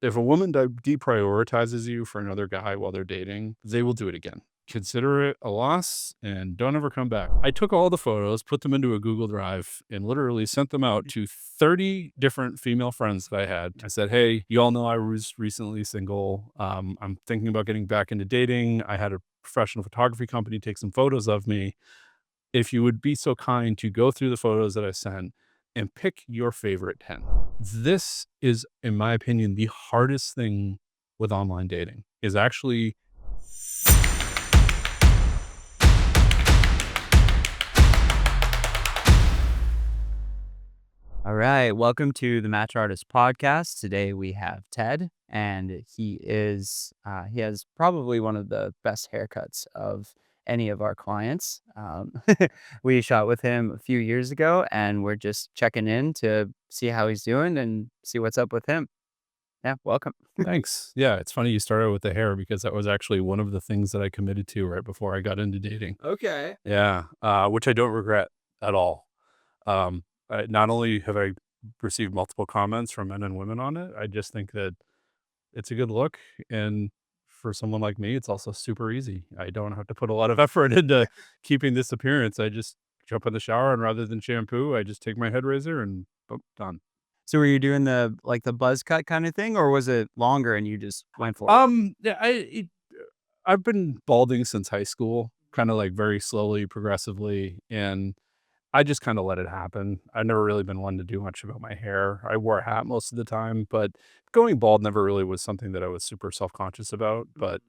If a woman deprioritizes you for another guy while they're dating, they will do it again. Consider it a loss and don't ever come back. I took all the photos, put them into a Google Drive, and literally sent them out to 30 different female friends that I had. I said, "Hey, you all know I was recently single. I'm thinking about getting back into dating. I had a professional photography company take some photos of me. If you would be so kind to go through the photos that I sent and pick your favorite 10." This is, in my opinion, the hardest thing with online dating is actually. All right, welcome to the Match Artist Podcast. Today we have Ted, and he has probably one of the best haircuts of any of our clients. We shot with him a few years ago, and we're just checking in to see how he's doing and see what's up with him. Yeah, welcome. Thanks. Yeah, it's funny you started with the hair because that was actually one of the things that I committed to right before I got into dating. Okay. Yeah, which I don't regret at all. Not only have I received multiple comments from men and women on it, I just think that it's a good look, and for someone like me, it's also super easy. I don't have to put a lot of effort into keeping this appearance. I just jump in the shower, and rather than shampoo, I just take my head razor and boom, done. So were you doing the buzz cut kind of thing, or was it longer and you just went for it? Yeah, I've been balding since high school, kinda, like, very slowly, progressively, and I just kinda let it happen. I've never really been one to do much about my hair. I wore a hat most of the time, but going bald never really was something that I was super self-conscious about, but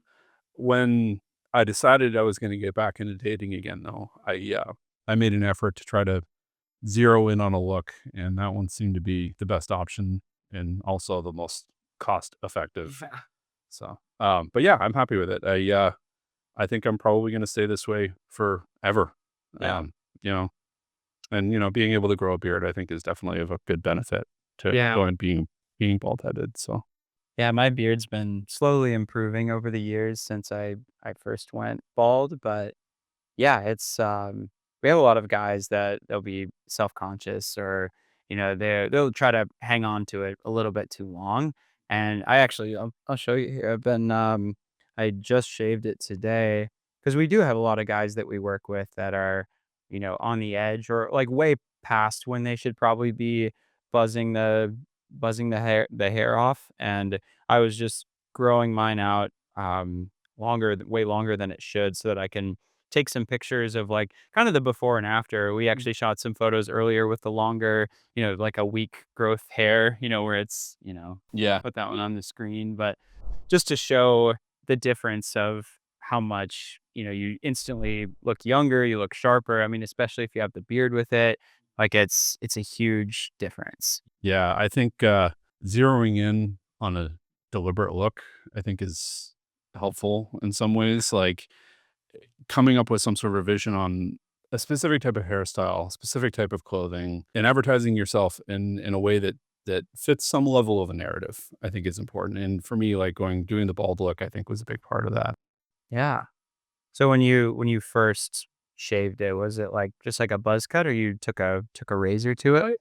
when I decided I was gonna get back into dating again, though, I made an effort to try to zero in on a look, and that one seemed to be the best option and also the most cost effective. Yeah. So, but yeah, I'm happy with it. I think I'm probably gonna stay this way forever. Yeah. Um, you know, and, being able to grow a beard, I think is definitely of a good benefit to Yeah. going being bald-headed, so. Yeah, my beard's been slowly improving over the years since I first went bald, but yeah, we have a lot of guys that they'll be self-conscious or, they'll try to hang on to it a little bit too long. And I'll show you here. I just shaved it today because we do have a lot of guys that we work with that are, on the edge or like way past when they should probably be buzzing the buzzing the hair off. And I was just growing mine out way longer than it should so that I can take some pictures of like kind of the before and after. We Mm. actually shot some photos earlier with the longer, like a week growth hair, where it's, Yeah. put that one on the screen. But just to show the difference of how much, you instantly look younger, you look sharper. I mean, especially if you have the beard with it, like it's a huge difference. Yeah, I think, zeroing in on a deliberate look, I think is helpful in some ways, like, coming up with some sort of vision on a specific type of hairstyle, specific type of clothing, and advertising yourself in a way that fits some level of a narrative, I think is important, and for me, like, doing the bald look, I think was a big part of that. Yeah. So when you first shaved it, was it like just like a buzz cut or you took a razor to it?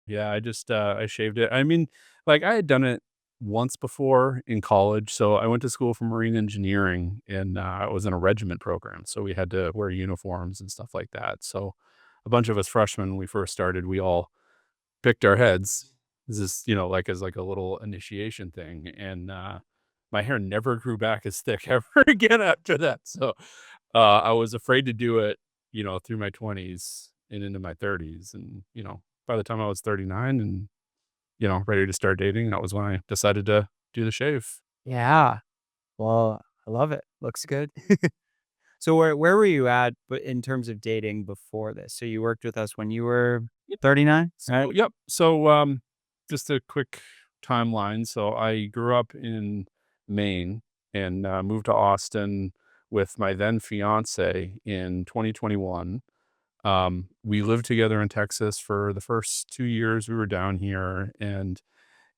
Yeah, I shaved it. I mean, like, I had done it once before in college, so I went to school for marine engineering, and, I was in a regiment program, so we had to wear uniforms and stuff like that, so a bunch of us freshmen, when we first started, we all picked our heads. This is, like, as, like, a little initiation thing, and, my hair never grew back as thick ever again after that, so, I was afraid to do it, through my 20s and into my 30s, and, by the time I was 39 and, ready to start dating, that was when I decided to do the shave. Yeah. Well, I love it. Looks good. So where were you at but in terms of dating before this? So you worked with us when you were Yep. 39, right? So, yep. So, just a quick timeline. So I grew up in Maine and, moved to Austin with my then fiance in 2021. We lived together in Texas for the first 2 years we were down here, and,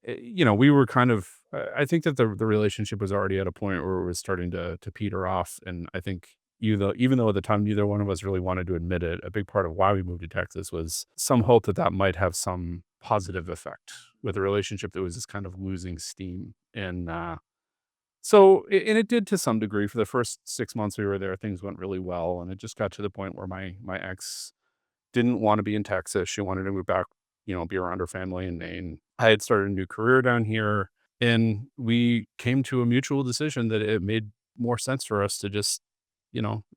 we were kind of I think that the relationship was already at a point where it was starting to peter off, and I think even though at the time neither one of us really wanted to admit it, a big part of why we moved to Texas was some hope that that might have some positive effect with a relationship that was just kind of losing steam. And and it did to some degree. For the first 6 months we were there, things went really well, and it just got to the point where my ex didn't want to be in Texas. She wanted to move back, be around her family in Maine. I had started a new career down here, and we came to a mutual decision that it made more sense for us to just,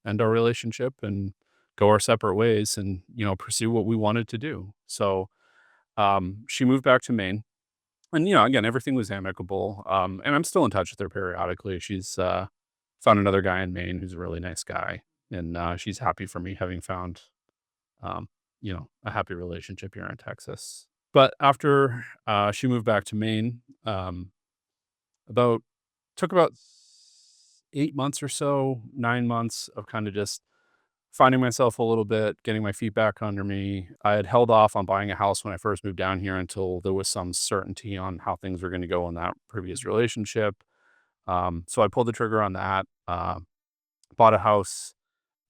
end our relationship and go our separate ways and, pursue what we wanted to do. So, she moved back to Maine, and, again, everything was amicable. And I'm still in touch with her periodically. She's found another guy in Maine who's a really nice guy, and she's happy for me having found a happy relationship here in Texas. But after she moved back to Maine, about took about 8 months or so, 9 months of kind of just finding myself a little bit, getting my feet back under me. I had held off on buying a house when I first moved down here until there was some certainty on how things were going to go in that previous relationship. So I pulled the trigger on that. Bought a house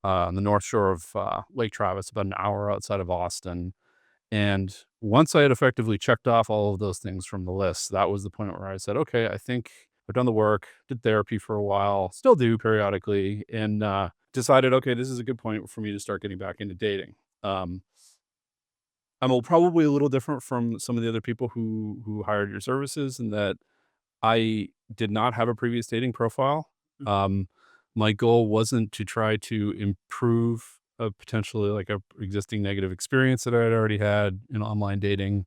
on the north shore of Lake Travis, about an hour outside of Austin. And once I had effectively checked off all of those things from the list, that was the point where I said, okay, I think I've done the work, did therapy for a while, still do periodically, and decided, okay, this is a good point for me to start getting back into dating. Um, probably a little different from some of the other people who hired your services in that I did not have a previous dating profile. Um, my goal wasn't to try to improve a potentially like a existing negative experience that I had already had in online dating.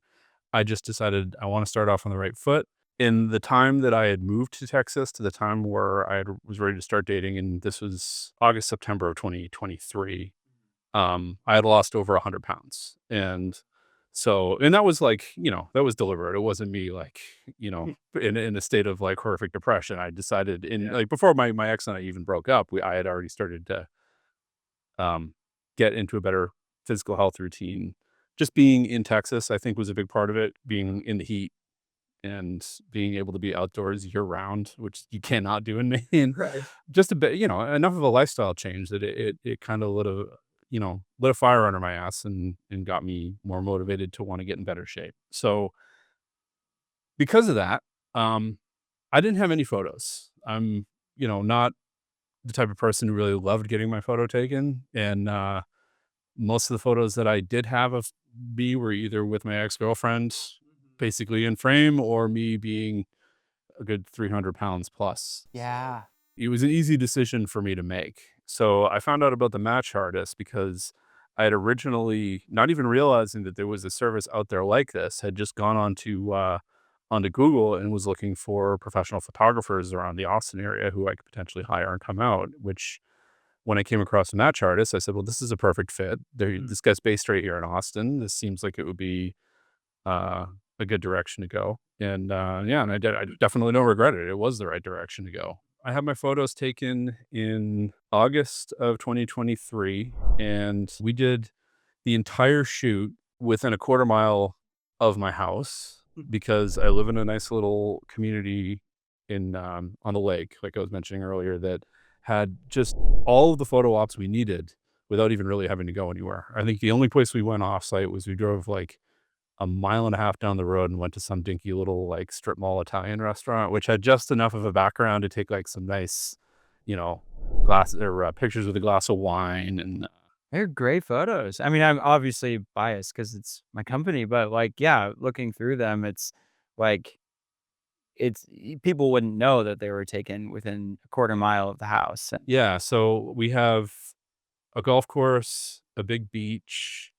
I just decided I want to start off on the right foot. In the time that I had moved to Texas to the time where was ready to start dating, and this was August, September of 2023, I had lost over 100 pounds. And that was like, that was deliberate. It wasn't me like, in a state of like horrific depression. I decided like before my ex and I even broke up, I had already started to um, get into a better physical health routine. Just being in Texas, I think was a big part of it, being in the heat and being able to be outdoors year round, which you cannot do in Maine. Right. Just a bit, enough of a lifestyle change that it kind of lit a fire under my ass and got me more motivated to want to get in better shape. So because of that, I didn't have any photos. I'm, not the type of person who really loved getting my photo taken. And most of the photos that I did have of me were either with my ex-girlfriend, basically in frame, or me being a good 300 pounds plus. Yeah. It was an easy decision for me to make. So I found out about the match artist because I had originally, not even realizing that there was a service out there like this, had just gone onto Google and was looking for professional photographers around the Austin area who I could potentially hire and come out. Which, when I came across the match artist, I said, "Well, this is a perfect fit. This guy's based right here in Austin. This seems like it would be uh, a good direction to go." And yeah, and I definitely don't regret it. It was the right direction to go. I had my photos taken in August of 2023, and we did the entire shoot within a quarter mile of my house because I live in a nice little community on the lake, like I was mentioning earlier, that had just all of the photo ops we needed without even really having to go anywhere. I think the only place we went off site was we drove like a mile and a half down the road and went to some dinky little, like, strip mall Italian restaurant, which had just enough of a background to take, like, some nice, you know, glass or, pictures with a glass of wine and They're great photos. I mean, I'm obviously biased because it's my company, but, like, yeah, looking through them, it's like people wouldn't know that they were taken within a quarter mile of the house. yeah, so we have a golf course, a big beach,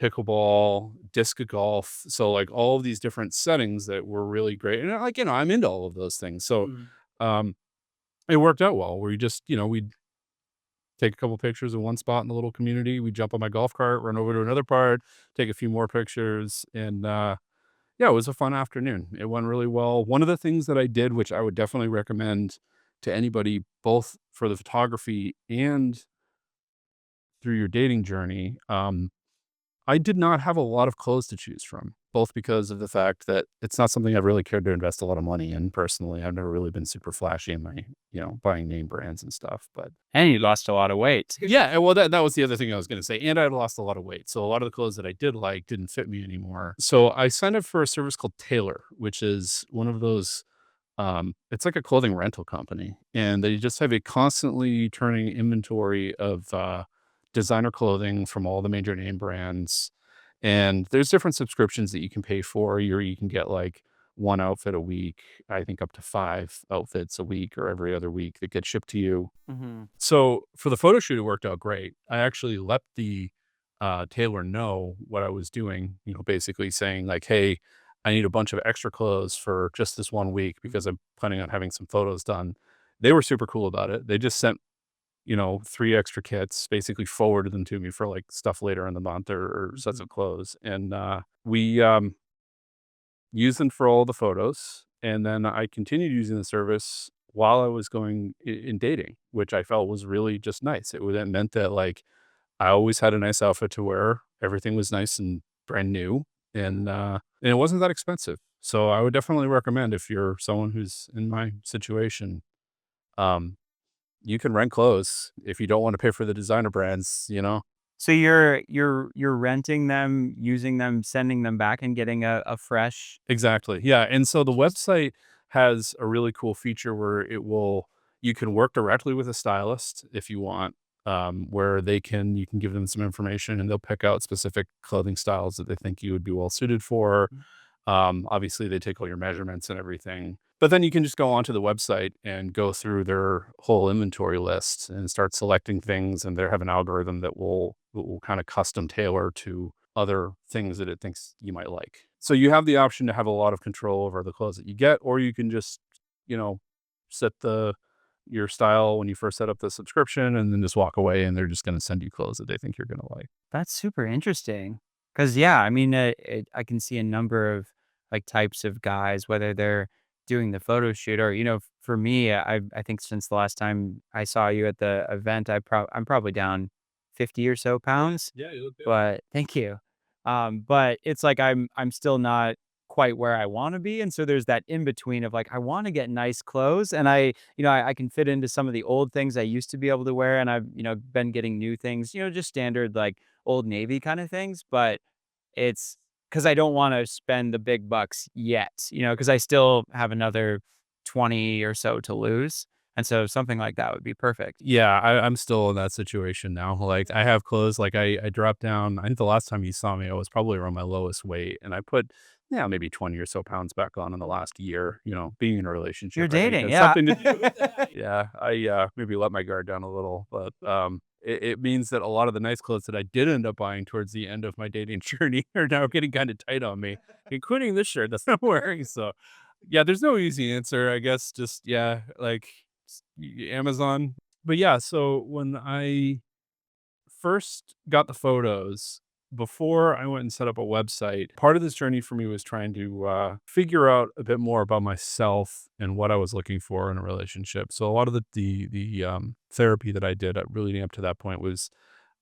pickleball, disc golf, so, like, all of these different settings that were really great, and, like, I'm into all of those things, so, um, it worked out well. We just, we'd take a couple pictures in one spot in the little community. We jump on my golf cart, run over to another part, take a few more pictures, and yeah, it was a fun afternoon. It went really well. One of the things that I did, which I would definitely recommend to anybody, both for the photography and through your dating journey, I did not have a lot of clothes to choose from, both because of the fact that it's not something I've really cared to invest a lot of money in personally. I've never really been super flashy in my, buying name brands and stuff, but And you lost a lot of weight. yeah, well, that was the other thing I was gonna say, and I had lost a lot of weight, so a lot of the clothes that I did like didn't fit me anymore. So I signed up for a service called Tailor, which is one of those, it's like a clothing rental company, and they just have a constantly turning inventory of, designer clothing from all the major name brands, and there's different subscriptions that you can pay for, or you can get, like, 1 outfit a week, I think up to 5 outfits a week or every other week that get shipped to you. Mhm. So, for the photo shoot, it worked out great. I actually let the, tailor know what I was doing, basically saying like, "Hey, I need a bunch of extra clothes for just this 1 week because I'm planning on having some photos done." They were super cool about it. They just sent, 3 extra kits, basically forwarded them to me for, like, stuff later in the month or sets Mhm. of clothes, and, we, used them for all the photos, and then I continued using the service while I was going in dating, which I felt was really just nice. That meant that, like, I always had a nice outfit to wear, everything was nice and brand new, and it wasn't that expensive. So, I would definitely recommend if you're someone who's in my situation, um, you can rent clothes if you don't wanna pay for the designer brands, you know? So you're renting them, using them, sending them back, and getting a fresh. Exactly, yeah, and so the website has a really cool feature where you can work directly with a stylist if you want, where you can give them some information and they'll pick out specific clothing styles that they think you would be well suited for. Obviously, they take all your measurements and everything, but then you can just go onto the website and go through their whole inventory list and start selecting things, and they have an algorithm that will kinda custom tailor to other things that it thinks you might like. So you have the option to have a lot of control over the clothes that you get, or you can just, you know, set your style when you first set up the subscription and then just walk away, and they're just gonna send you clothes that they think you're gonna like. That's super interesting. Cause yeah, I mean, I can see a number of, like, types of guys, whether they're doing the photo shoot or, for me, I think since the last time I saw you at the event, I'm probably down 50 or so pounds. Yeah, you look good. But thank you. But it's like I'm still not quite where I wanna be, and so there's that in between of, like, I wanna get nice clothes, and I can fit into some of the old things I used to be able to wear, and I've, been getting new things, just standard, like, Old Navy kinda things, but it's because I don't wanna spend the big bucks yet, because I still have another 20 or so to lose, and so something like that would be perfect. Yeah, I'm still in that situation now. Like, I have clothes, like, I dropped down. I think the last time you saw me, I was probably around my lowest weight, and I put, yeah, maybe 20 or so pounds back on in the last year. Being in a You're relationship, I think dating, has yeah. something to do with that. Yeah, I, maybe let my guard down a little, but, it means that a lot of the nice clothes that I did end up buying towards the end of my dating journey are now getting kinda tight on me, including this shirt that I'm wearing, so, yeah, there's no easy answer, I guess, just, yeah, like, Amazon. But yeah, so when I first got the photos, before I went and set up a website, part of this journey for me was trying to figure out a bit more about myself and what I was looking for in a relationship. So a lot of the therapy that I did leading up to that point was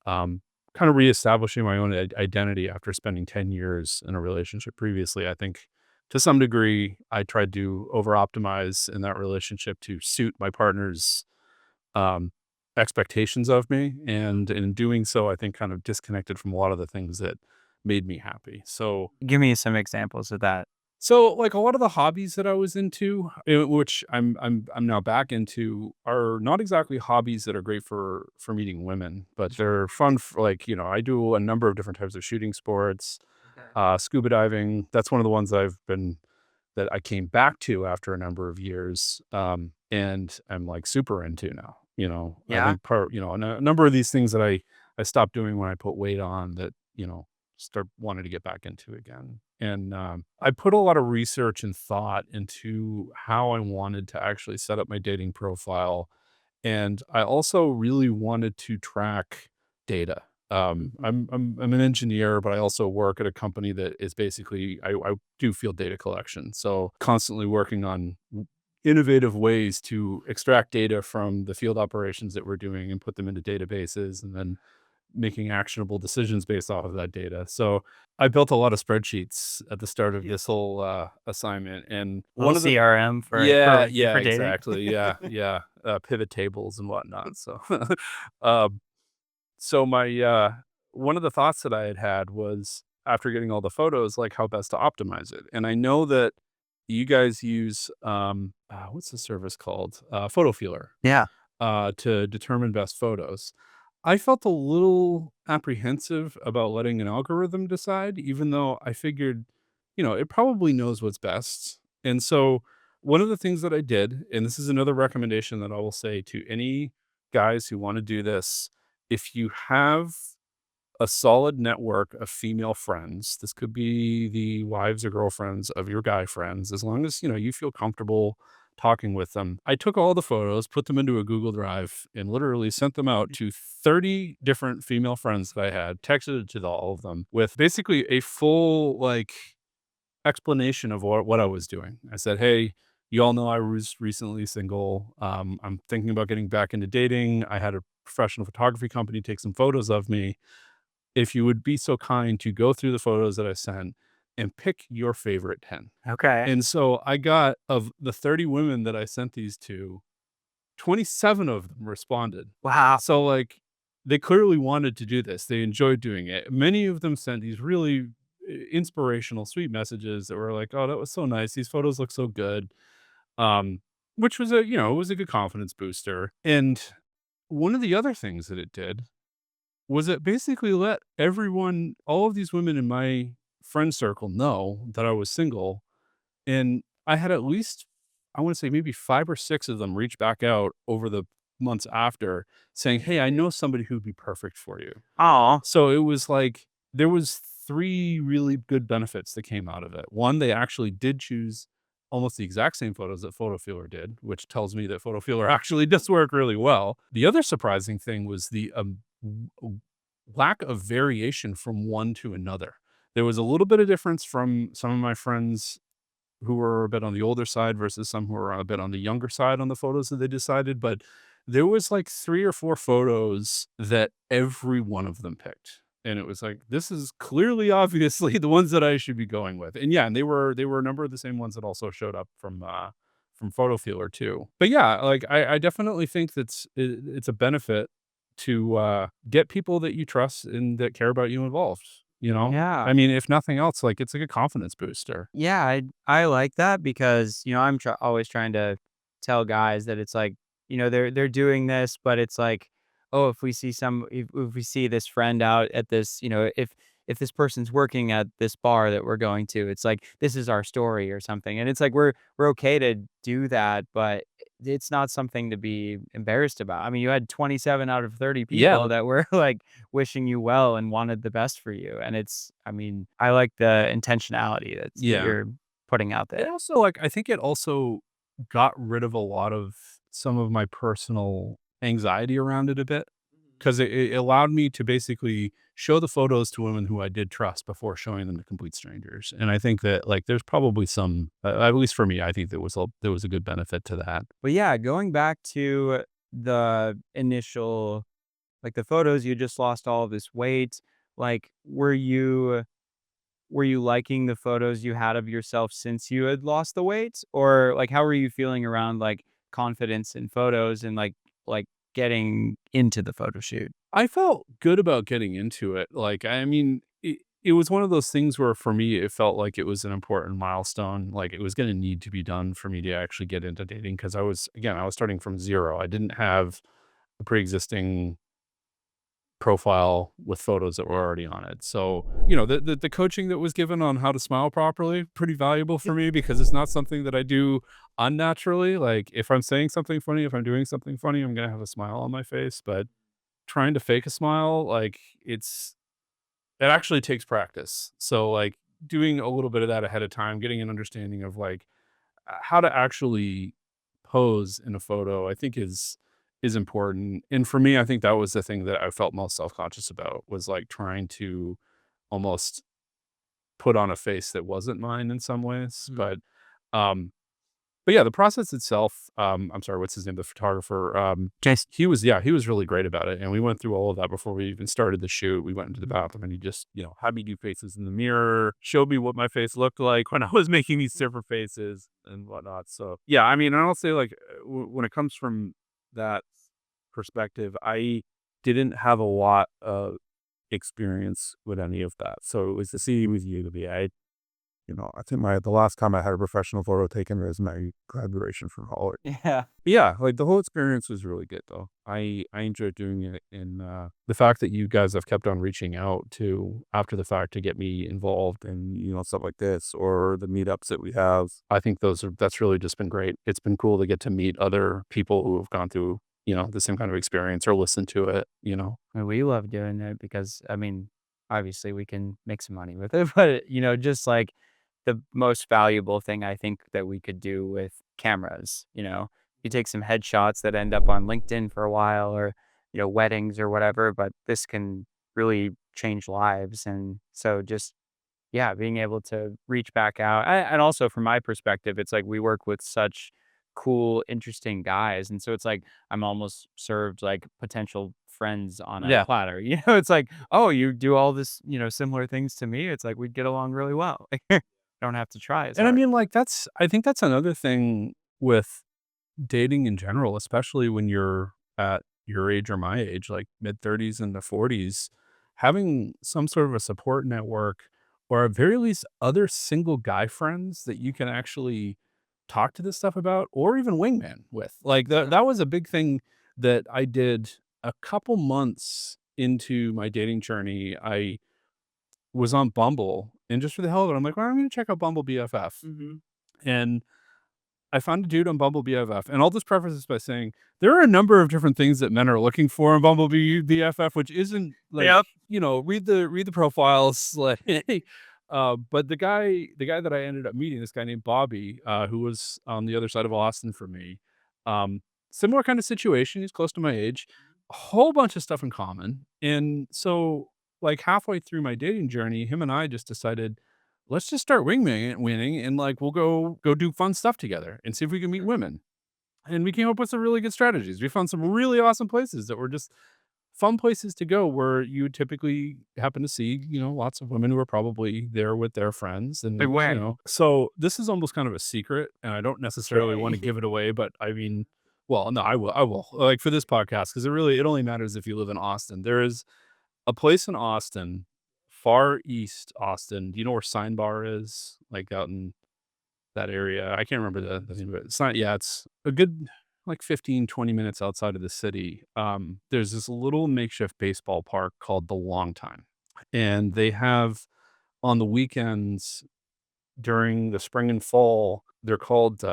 um, kind of reestablishing my own identity after spending 10 years in a relationship previously. I think to some degree, I tried to over optimize in that relationship to suit my partner's um, expectations of me, and in doing so, I think kind of disconnected from a lot of the things that made me happy. Give me some examples of that. Like a lot of the hobbies that I was into, which I'm now back into, are not exactly hobbies that are great for meeting women, but they're fun. For, like I do a number of different types of shooting sports, scuba diving. That's one of the ones that I came back to after a number of years, and I'm, like, super into now, I Yeah? think a number of these things that I stopped doing when I put weight on that, start wanting to get back into again, and, I put a lot of research and thought into how I wanted to actually set up my dating profile, and I also really wanted to track data. I'm an engineer, but I also work at a company that is basically I do field data collection. So constantly working on innovative ways to extract data from the field operations that we're doing and put them into databases and then making actionable decisions based off of that data. So I built a lot of spreadsheets at the start of this whole assignment, and Little one of the CRM for yeah, yeah, dating. exactly, yeah, yeah, pivot tables and whatnot. So, um, so my one of the thoughts that I had had was after getting all the photos, like how best to optimize it. And I know that you guys use what's the service called? Photo Feeler Yeah. to determine best photos. I felt a little apprehensive about letting an algorithm decide, even though I figured, it probably knows what's best. And so, one of the things that I did, and this is another recommendation that I will say to any guys who want to do this, if you have a solid network of female friends. This could be the wives or girlfriends of your guy friends, as long as, you feel comfortable talking with them. I took all the photos, put them into a Google Drive, and literally sent them out to 30 different female friends that I had, texted it to all of them with basically a full, like, explanation of what I was doing. I said, "Hey, you all know I was recently single. I'm thinking about getting back into dating. I had a professional photography company take some photos of me. If you would be so kind to go through the photos that I sent and pick your favorite 10." Okay. And so I got of the 30 women that I sent these to, 27 of them responded. Wow. So, like, they clearly wanted to do this. They enjoyed doing it. Many of them sent these really inspirational, sweet messages that were like, "Oh, that was so nice. These photos look so good." Um, which was it was a good confidence booster. And one of the other things that it did was it basically let everyone all of these women in my friend circle know that I was single, and I had at least, I wanna say maybe 5 or 6 of them reach back out over the months after saying, "Hey, I know somebody who'd be perfect for you." Aw. So it was like there was 3 really good benefits that came out of it. One, they actually did choose almost the exact same photos that PhotoFeeler did, which tells me that PhotoFeeler actually does work really well. The other surprising thing was the, w lack of variation from one to another. There was a little bit of difference from some of my friends who were a bit on the older side versus some who were a bit on the younger side on the photos that they decided, but there was like 3 or 4 photos that every one of them picked, and it was like, "This is clearly, obviously the ones that I should be going with," and yeah, and they were a number of the same ones that also showed up from PhotoFeeler too. But yeah, like, I definitely think it's a benefit to, get people that you trust and that care about you involved, you know? Yeah. I mean, if nothing else, like, it's like a confidence booster. Yeah, I like that because, I'm always trying to tell guys that it's like, they're doing this, but it's like, oh, if we see this friend out at this, if this person's working at this bar that we're going to, it's like this is our story or something. And it's like we're okay to do that, but it's not something to be embarrassed about. I mean, you had 27 out of 30 Yeah, people that were like wishing you well and wanted the best for you. And I mean, I like the intentionality that yeah. you're putting out It there. also, like, I think it also got rid of a lot of some of my personal anxiety around it a bit, 'cause it allowed me to basically show the photos to women who I did trust before showing them to complete strangers, and I think that, like, there's probably some, at least for me, I think there was a good benefit to that. But yeah, going back to the initial, like the photos, you just lost all of this weight. Like, were you liking the photos you had of yourself since you had lost the weight? Or like how were you feeling around like confidence in photos and like getting into the photo shoot? I felt good about getting into it, like, I mean, it was one of those things where for me, it felt like it was an important milestone, like, it was gonna need to be done for me to actually get into dating because I was starting from 0. I didn't have a pre-existing profile with photos that were already on it. So, the coaching that was given on how to smile properly, pretty valuable for me because it's not something that I do unnaturally. Like, if I'm saying something funny, if I'm doing something funny, I'm gonna have a smile on my face, but trying to fake a smile, like, it actually takes practice. So, like, doing a little bit of that ahead of time, getting an understanding of, like, how to actually pose in a photo, I think is important. And for me, I think that was the thing that I felt most self-conscious about was, like, trying to almost put on a face that wasn't mine in some ways. Mhm. But, um But yeah, the process itself, I'm sorry, what's his name? The photographer, Just he was yeah, he was really great about it, and we went through all of that before we even started the shoot. We went into the bathroom, and he just, had me do faces in the mirror, showed me what my face looked like when I was making these different faces and whatnot. So, yeah, I mean, I'll say, like, when it comes from that perspective, I didn't have a lot of experience with any of that. So it was the same with you. I think the last time I had a professional photo taken was my graduation from college. yeah. Yeah, like, the whole experience was really good, though. I enjoyed doing it, and, the fact that you guys have kept on reaching out to after the fact to get me involved in, stuff like this or the meetups that we have, I think that's really just been great. It's been cool to get to meet other people who have gone through, the same kind of experience or listen to it. And we love doing it because, I mean, obviously we can make some money with it, but, just like the most valuable thing I think that we could do with cameras, you take some headshots that end up on LinkedIn for a while or, weddings or whatever, but this can really change lives. And so just yeah, being able to reach back out, and also from my perspective, it's like we work with such cool, interesting guys, and so it's like I'm almost served like potential friends on a Yeah. platter. It's like, oh, you do all this, similar things to me. It's like we'd get along really well. Don't have to try as And I hard. mean, like, I think that's another thing with dating in general, especially when you're at your age or my age, like mid-30s and the 40s, having some sort of a support network or at very least other single guy friends that you can actually talk to this stuff about or even wingman with. Like, that was a big thing that I did a couple months into my dating journey. I was on Bumble, and just for the hell of it, I'm like, "Well, I'm gonna check out Bumble BFF." Mhm. And I found a dude on Bumble BFF, and I'll just preface this by saying there are a number of different things that men are looking for in Bumble BFF, which isn't like, Yep. read the profiles, like, but the guy that I ended up meeting, this guy named Bobby, who was on the other side of Austin from me, um, similar kind of situation. He's close to my age, a whole bunch of stuff in common, and so like halfway through my dating journey, him and I just decided let's just start winning and like we'll go do fun stuff together and see if we can meet women. And we came up with some really good strategies. We found some really awesome places that were just fun places to go where you would typically happen to see, lots of women who are probably there with their friends. Like And, where? so this is almost kind of a secret and I don't necessarily want to Okay. give it away, but I mean, well, no, I will like for this podcast because it only matters if you live in Austin. There is a place in Austin, far east Austin. Do you know where Sign Bar is? Like, out in that area? I can't remember the name of it. It's not yeah, it's a good, like, 15, 20 minutes outside of the city. There's this little makeshift baseball park called The Long Time, and they have on the weekends during the spring and fall, they're called,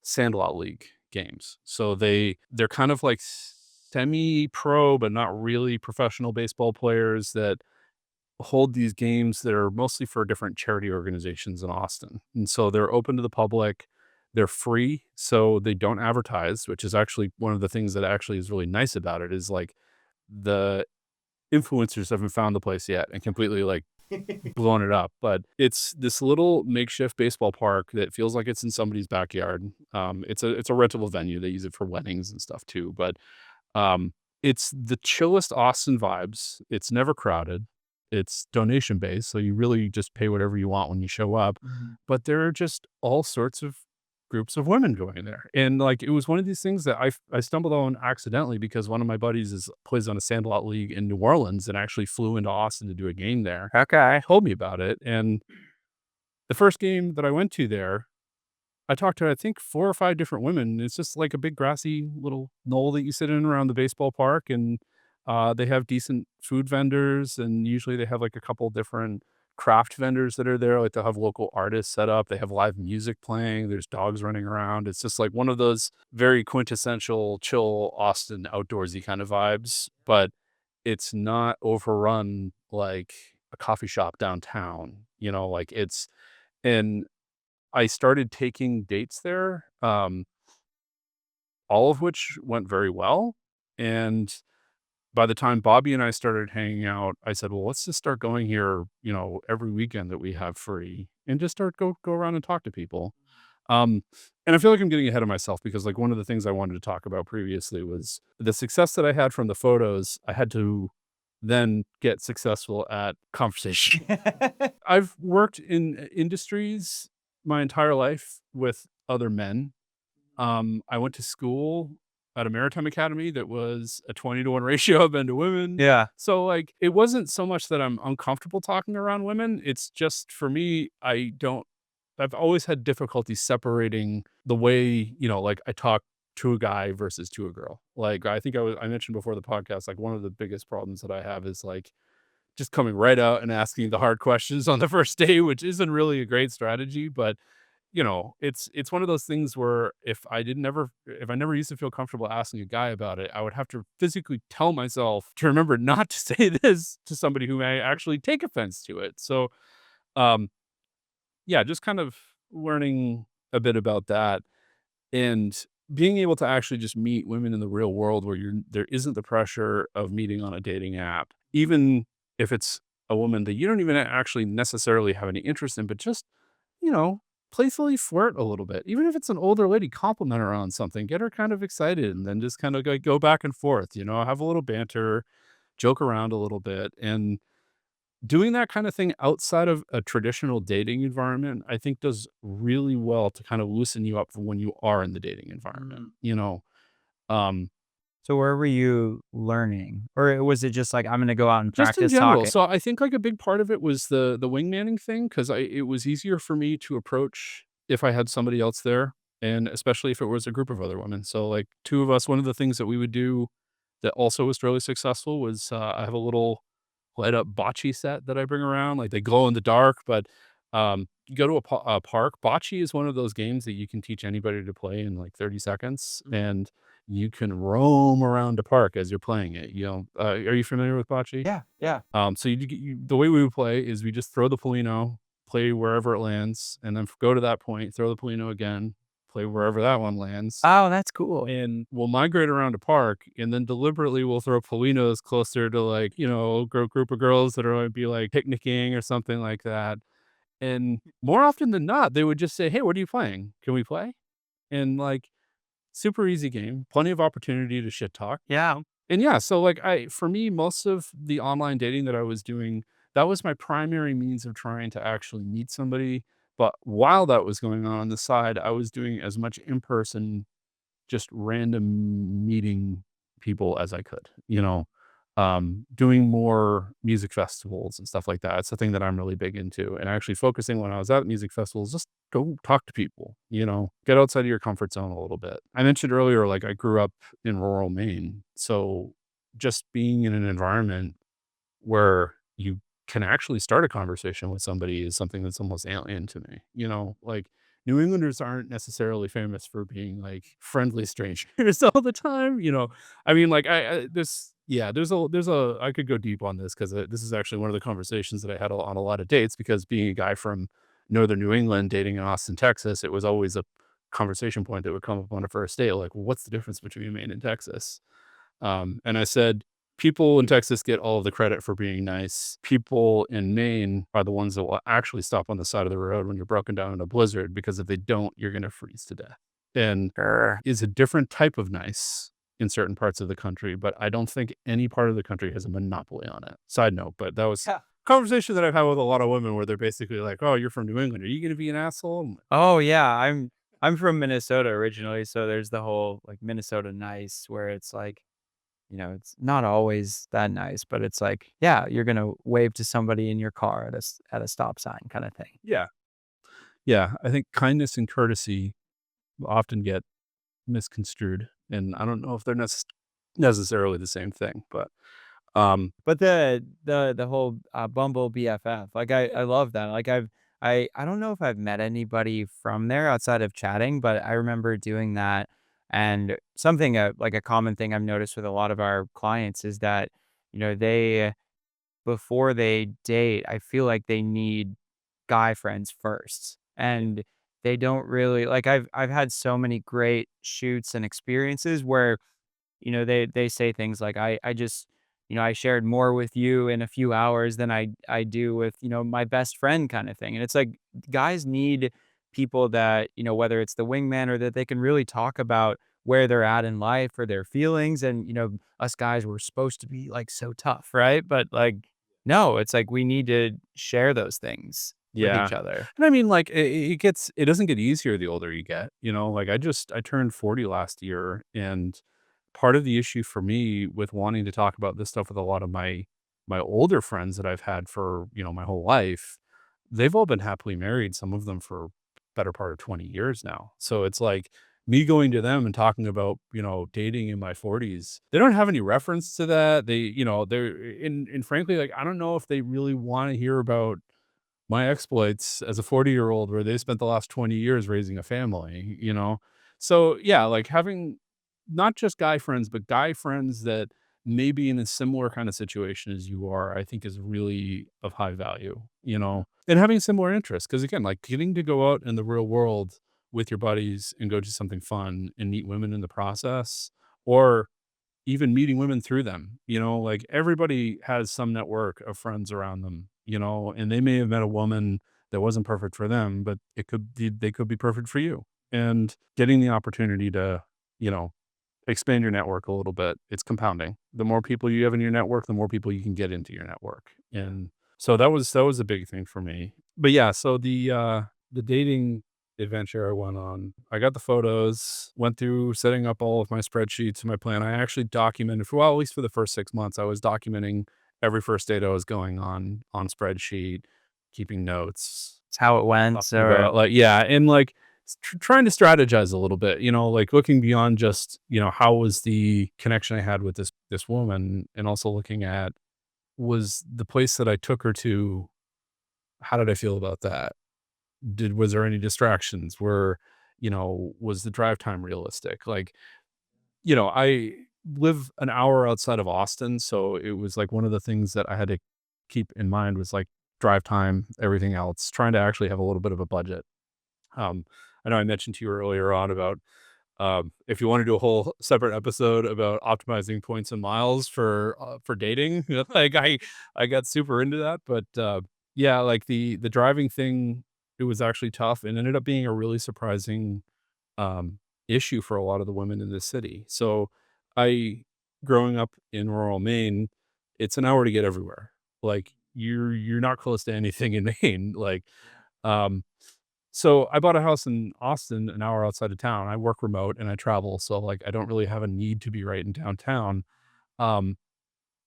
Sandlot League games. So they're kind of like semi-pro, but not really professional baseball players that hold these games that are mostly for different charity organizations in Austin. And so they're open to the public. They're free, so they don't advertise, which is actually one of the things that actually is really nice about it is like the influencers haven't found the place yet and completely like blown it up. But it's this little makeshift baseball park that feels like it's in somebody's backyard. It's a rentable venue. They use it for weddings and stuff too. But it's the chillest Austin vibes. It's never crowded. It's donation based, so you really just pay whatever you want when you show up. Mhm. But there are just all sorts of groups of women going there, and like it was one of these things that I stumbled on accidentally because one of my buddies is plays on a Sandlot league in New Orleans and actually flew into Austin to do a game there. Okay. Told me about it, and the first game that I went to there I talked to, I think, 4 or 5 different women. It's just like a big grassy little knoll that you sit in around the baseball park, and, they have decent food vendors, and usually they have, like, a couple different craft vendors that are there, like, they'll have local artists set up, they have live music playing, there's dogs running around. It's just like one of those very quintessential chill Austin outdoorsy kind of vibes, but it's not overrun like a coffee shop downtown, like, and I started taking dates there, all of which went very well, and by the time Bobby and I started hanging out, I said, "Well, let's just start going here, every weekend that we have free and just start go around and talk to people." Um, and I feel like I'm getting ahead of myself because, like, one of the things I wanted to talk about previously was the success that I had from the photos. I had to then get successful at conversation. I've worked in industries my entire life with other men. I went to school at a maritime academy that was a 20-to-1 ratio of men to women. Yeah. So, like, it wasn't so much that I'm uncomfortable talking around women, it's just for me, I've always had difficulty separating the way, like, I talk to a guy versus to a girl. Like, I think I mentioned before the podcast, like, one of the biggest problems that I have is, like, just coming right out and asking the hard questions on the first day, which isn't really a great strategy, but it's one of those things where if I never used to feel comfortable asking a guy about it, I would have to physically tell myself to remember not to say this to somebody who may actually take offense to it. So, um, yeah, just kind of learning a bit about that and being able to actually just meet women in the real world where there isn't the pressure of meeting on a dating app, even if it's a woman that you don't even actually necessarily have any interest in, but just you know, playfully flirt a little bit. Even if it's an older lady, compliment her on something, get her kind of excited, and then just kind of go back and forth, have a little banter, joke around a little bit. And doing that kind of thing outside of a traditional dating environment, I think does really well to kind of loosen you up for when you are in the dating environment, Mm. Um, So where were you learning? Or was it just like, I'm gonna go out and just in practice general. talking? So I think like a big part of it was the wingmanning thing because it was easier for me to approach if I had somebody else there, and especially if it was a group of other women. So like two of us, one of the things that we would do that also was really successful was I have a little light up bocce set that I bring around. Like they glow in the dark, but you go to a park. Bocce is one of those games that you can teach anybody to play in like 30 seconds, Mhm. and you can roam around a park as you're playing it. Are you familiar with bocce? Yeah, yeah. So the way we would play is we just throw the Polino, play wherever it lands, and then go to that point, throw the Polino again, play wherever that one lands, Oh, that's cool. and we'll migrate around a park, and then deliberately we'll throw Polinos closer to like, a group of girls that are going to be like picnicking or something like that. And more often than not, they would just say, "Hey, what are you playing? Can we play?" And like super easy game, plenty of opportunity to shit talk. Yeah. And yeah, so like for me, most of the online dating that I was doing, that was my primary means of trying to actually meet somebody. But while that was going on the side, I was doing as much in person, just random meeting people as I could, doing more music festivals and stuff like that. It's the thing that I'm really big into. And actually focusing when I was at music festivals, just go talk to people, get outside of your comfort zone a little bit. I mentioned earlier, like I grew up in rural Maine. So just being in an environment where you can actually start a conversation with somebody is something that's almost alien to me, like, New Englanders aren't necessarily famous for being, like, friendly strangers all the time, I mean, like, I this yeah, there's a I could go deep on this 'cause, this is actually one of the conversations that I had on a lot of dates because being a guy from Northern New England dating in Austin, Texas, it was always a conversation point that would come up on a first date, like, "Well, what's the difference between Maine and Texas?" And I said, people in Texas get all of the credit for being nice. People in Maine are the ones that will actually stop on the side of the road when you're broken down in a blizzard because if they don't, you're going to freeze to death. And Sure. is a different type of nice in certain parts of the country, but I don't think any part of the country has a monopoly on it. Side note, but that was Yeah. a conversation that I've had with a lot of women where they're basically like, "Oh, you're from New England. Are you going to be an asshole?" I'm like, Oh, yeah, I'm from Minnesota originally, so there's the whole, like, Minnesota nice where it's like, it's not always that nice, but it's like, yeah, you're gonna wave to somebody in your car at a stop sign kinda thing. yeah, yeah. I think kindness and courtesy often get misconstrued, and I don't know if they're necessarily the same thing, but, But the whole, Bumble BFF, like, I love that, like, I don't know if I've met anybody from there outside of chatting, but I remember doing that, and something, like, a common thing I've noticed with a lot of our clients is that, they before they date, I feel like they need guy friends first, and they don't really like, I've had so many great shoots and experiences where they say things like, I just I shared more with you in a few hours than I do with, my best friend kind of thing. And it's like guys need people that, whether it's the wingman or that they can really talk about where they're at in life or their feelings. And, us guys were supposed to be like so tough, right? But like, no, it's like we need to share those things with Yeah. each other. And I mean, like, it doesn't get easier the older you get, like, I turned 40 last year, and part of the issue for me with wanting to talk about this stuff with a lot of my older friends that I've had for, my whole life, they've all been happily married, some of them for better part of 20 years now. So it's like me going to them and talking about, dating in my 40s. They don't have any reference to that. They're and frankly, like, I don't know if they really want to hear about my exploits as a 40-year-old where they spent the last 20 years raising a family. So, yeah, like, having not just guy friends, but guy friends that may be in a similar kind of situation as you are, I think is really of high value, and having similar interests. Because again, like, getting to go out in the real world with your buddies and go do something fun and meet women in the process, or even meeting women through them, like, everybody has some network of friends around them, and they may have met a woman that wasn't perfect for them, but they could be perfect for you. And getting the opportunity to, you know, expand your network a little bit, it's compounding. The more people you have in your network, the more people you can get into your network. And so that was a big thing for me. But yeah, so the dating adventure I went on, I got the photos, went through setting up all of my spreadsheets and my plan. I actually documented for, well, at least for the first 6 months, I was documenting every first date I was going on spreadsheet, keeping notes, It's how it went, talking or about, like, yeah, and, like, trying to strategize a little bit, like, looking beyond just, how was the connection I had with this woman, and also looking at, was the place that I took her to, how did I feel about that? Was there any distractions? Was the drive time realistic? Like, I live an hour outside of Austin, so it was, like, one of the things that I had to keep in mind was, like, drive time, everything else, trying to actually have a little bit of a budget. Um, I know I mentioned to you earlier on about, if you wanna do a whole separate episode about optimizing points and miles for dating, like, I got super into that, but, yeah, like, the driving thing, it was actually tough and ended up being a really surprising, um, issue for a lot of the women in this city. So, I growing up in rural Maine, it's an hour to get everywhere. Like, you're not close to anything in Maine, like, um so I bought a house in Austin, an hour outside of town. I work remote and I travel, so, like, I don't really have a need to be right in downtown. Um,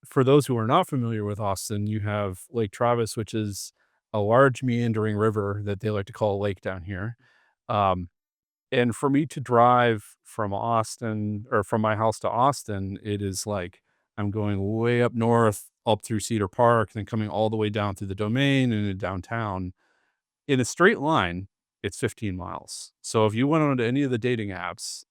for those who are not familiar with Austin, you have Lake Travis, which is a large meandering river that they like to call a lake down here. Um, and for me to drive from Austin, or from my house to Austin, it is like I'm going way up north, up through Cedar Park, then coming all the way down through the Domain and into downtown in a straight line, it's 15 miles. So if you went onto any of the dating apps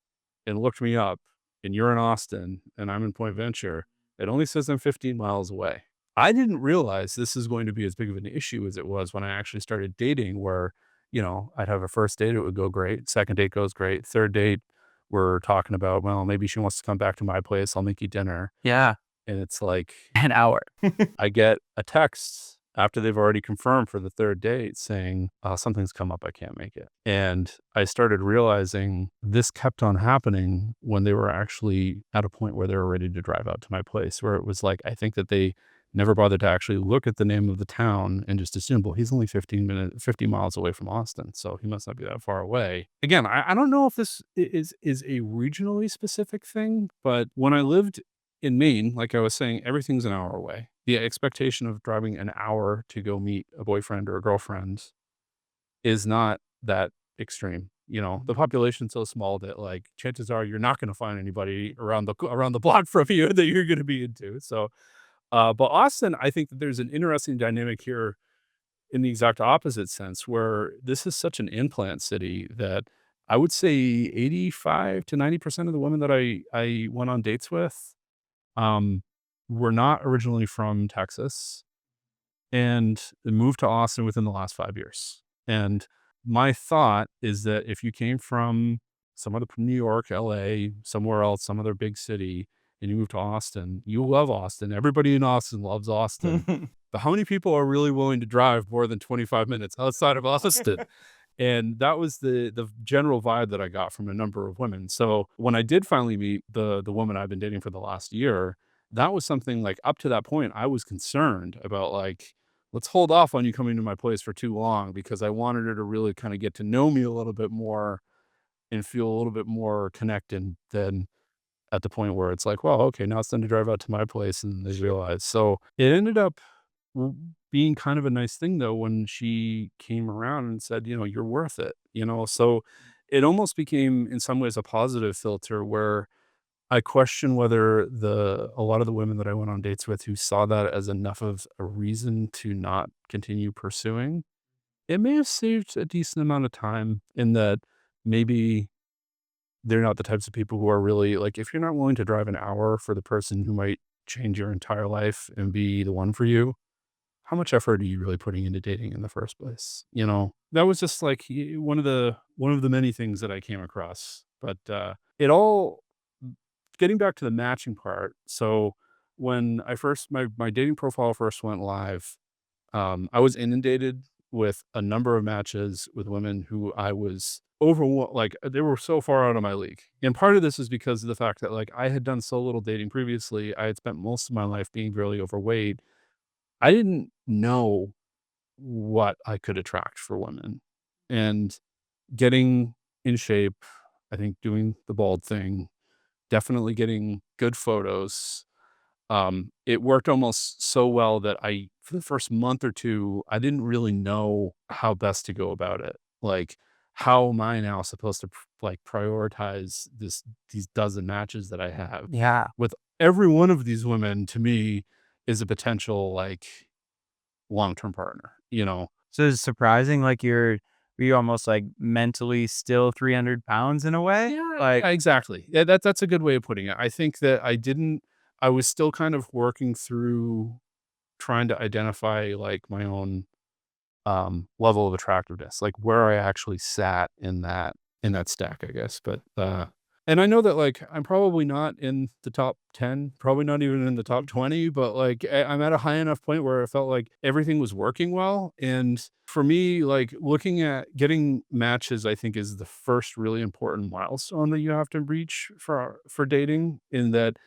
and looked me up and you're in Austin and I'm in Point Venture, it only says I'm 15 miles away. I didn't realize this is going to be as big of an issue as it was when I actually started dating, where, I'd have a first date, it would go great. Second date goes great. Third date, we're talking about, well, maybe she wants to come back to my place. I'll make you dinner. yeah, And it's like, an hour. I get a text after they've already confirmed for the 3rd date saying, "Something's come up, I can't make it." And I started realizing this kept on happening when they were actually at a point where they were ready to drive out to my place, where it was like, I think that they never bothered to actually look at the name of the town and just assumed, "Well, he's only 50 miles away from Austin, so he must not be that far away." Again, I don't know if this is a regionally specific thing, but when I lived in Maine, like I was saying, everything's an hour away. The expectation of driving an hour to go meet a boyfriend or a girlfriend is not that extreme. The population's so small that, like, chances are you're not gonna find anybody around the block from you that you're gonna be into. So, but Austin, I think that there's an interesting dynamic here in the exact opposite sense, where this is such an implant city that I would say 85 to 90% of the women that I went on dates with, um, were not originally from Texas and moved to Austin within the last 5 years. And my thought is that if you came from some other New York, LA, somewhere else, some other big city, and you moved to Austin, you love Austin. Everybody in Austin loves Austin. But how many people are really willing to drive more than 25 minutes outside of Austin? And that was the general vibe that I got from a number of women. So when I did finally meet the woman I've been dating for the last year, that was something like up to that point, I was concerned about like, let's hold off on you coming to my place for too long because I wanted her to really kind of get to know me a little bit more and feel a little bit more connected than at the point where it's like, well, okay, now it's time to drive out to my place and they realize. So it ended up w being kind of a nice thing though when she came around and said, "You're worth it," you know? So it almost became in some ways a positive filter where I question whether a lot of the women that I went on dates with who saw that as enough of a reason to not continue pursuing, it may have saved a decent amount of time in that maybe they're not the types of people who are really like, if you're not willing to drive an hour for the person who might change your entire life and be the one for you, how much effort are you really putting into dating in the first place? You know? That was just like one of the many things that I came across. But, it all getting back to the matching part, so when I first my dating profile first went live, I was inundated with a number of matches with women who I was like, they were so far out of my league, and part of this is because of the fact that, like, I had done so little dating previously. I had spent most of my life being really overweight. I didn't know what I could attract for women, and getting in shape, I think doing the bald thing, definitely getting good photos, it worked almost so well that for the first month or 2, I didn't really know how best to go about it. Like, how am I now supposed to like prioritize these dozen matches that I have? Yeah. With every one of these women to me is a potential like long-term partner, you know? So it's surprising, like, were you almost, like, mentally still 300 pounds in a way? Yeah, Like yeah, exactly. Yeah, that's a good way of putting it. I think that I was still kind of working through trying to identify like my own level of attractiveness, like where I actually sat in that stack, I guess. But and I know that like I'm probably not in the top 10, probably not even in the top 20, but like I'm at a high enough point where I felt like everything was working well. And for me, like looking at getting matches, I think is the first really important milestone that you have to reach for dating. In that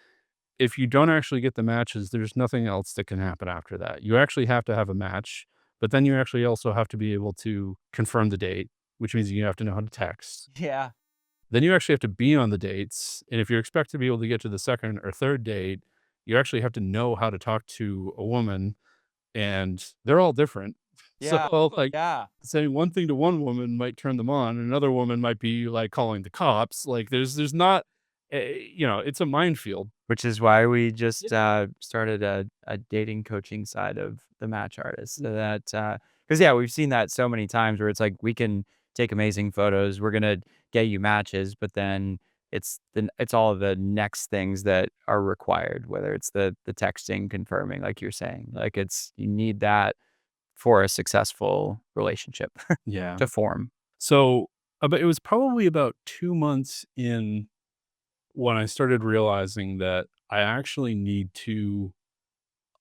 if you don't actually get the matches, there's nothing else that can happen after that. You actually have to have a match, but then you actually also have to be able to confirm the date, which means you have to know how to text. Yeah. Then you actually have to be on the dates, and if you expect to be able to get to the second or third date, you actually have to know how to talk to a woman, and they're all different. So, Yeah. like, Yeah. saying one thing to one woman might turn them on, and another woman might be, like, calling the cops. Like, there's not it's a minefield. Which is why we just, started a dating coaching side of the Match Artist, so that, because yeah, we've seen that so many times where it's like, we can take amazing photos, we're gonna get you matches, but then it's all the next things that are required, whether it's the texting, confirming, like you're saying, like, you need that for a successful relationship Yeah. to form. So, but it was probably about 2 months in when I started realizing that I actually need to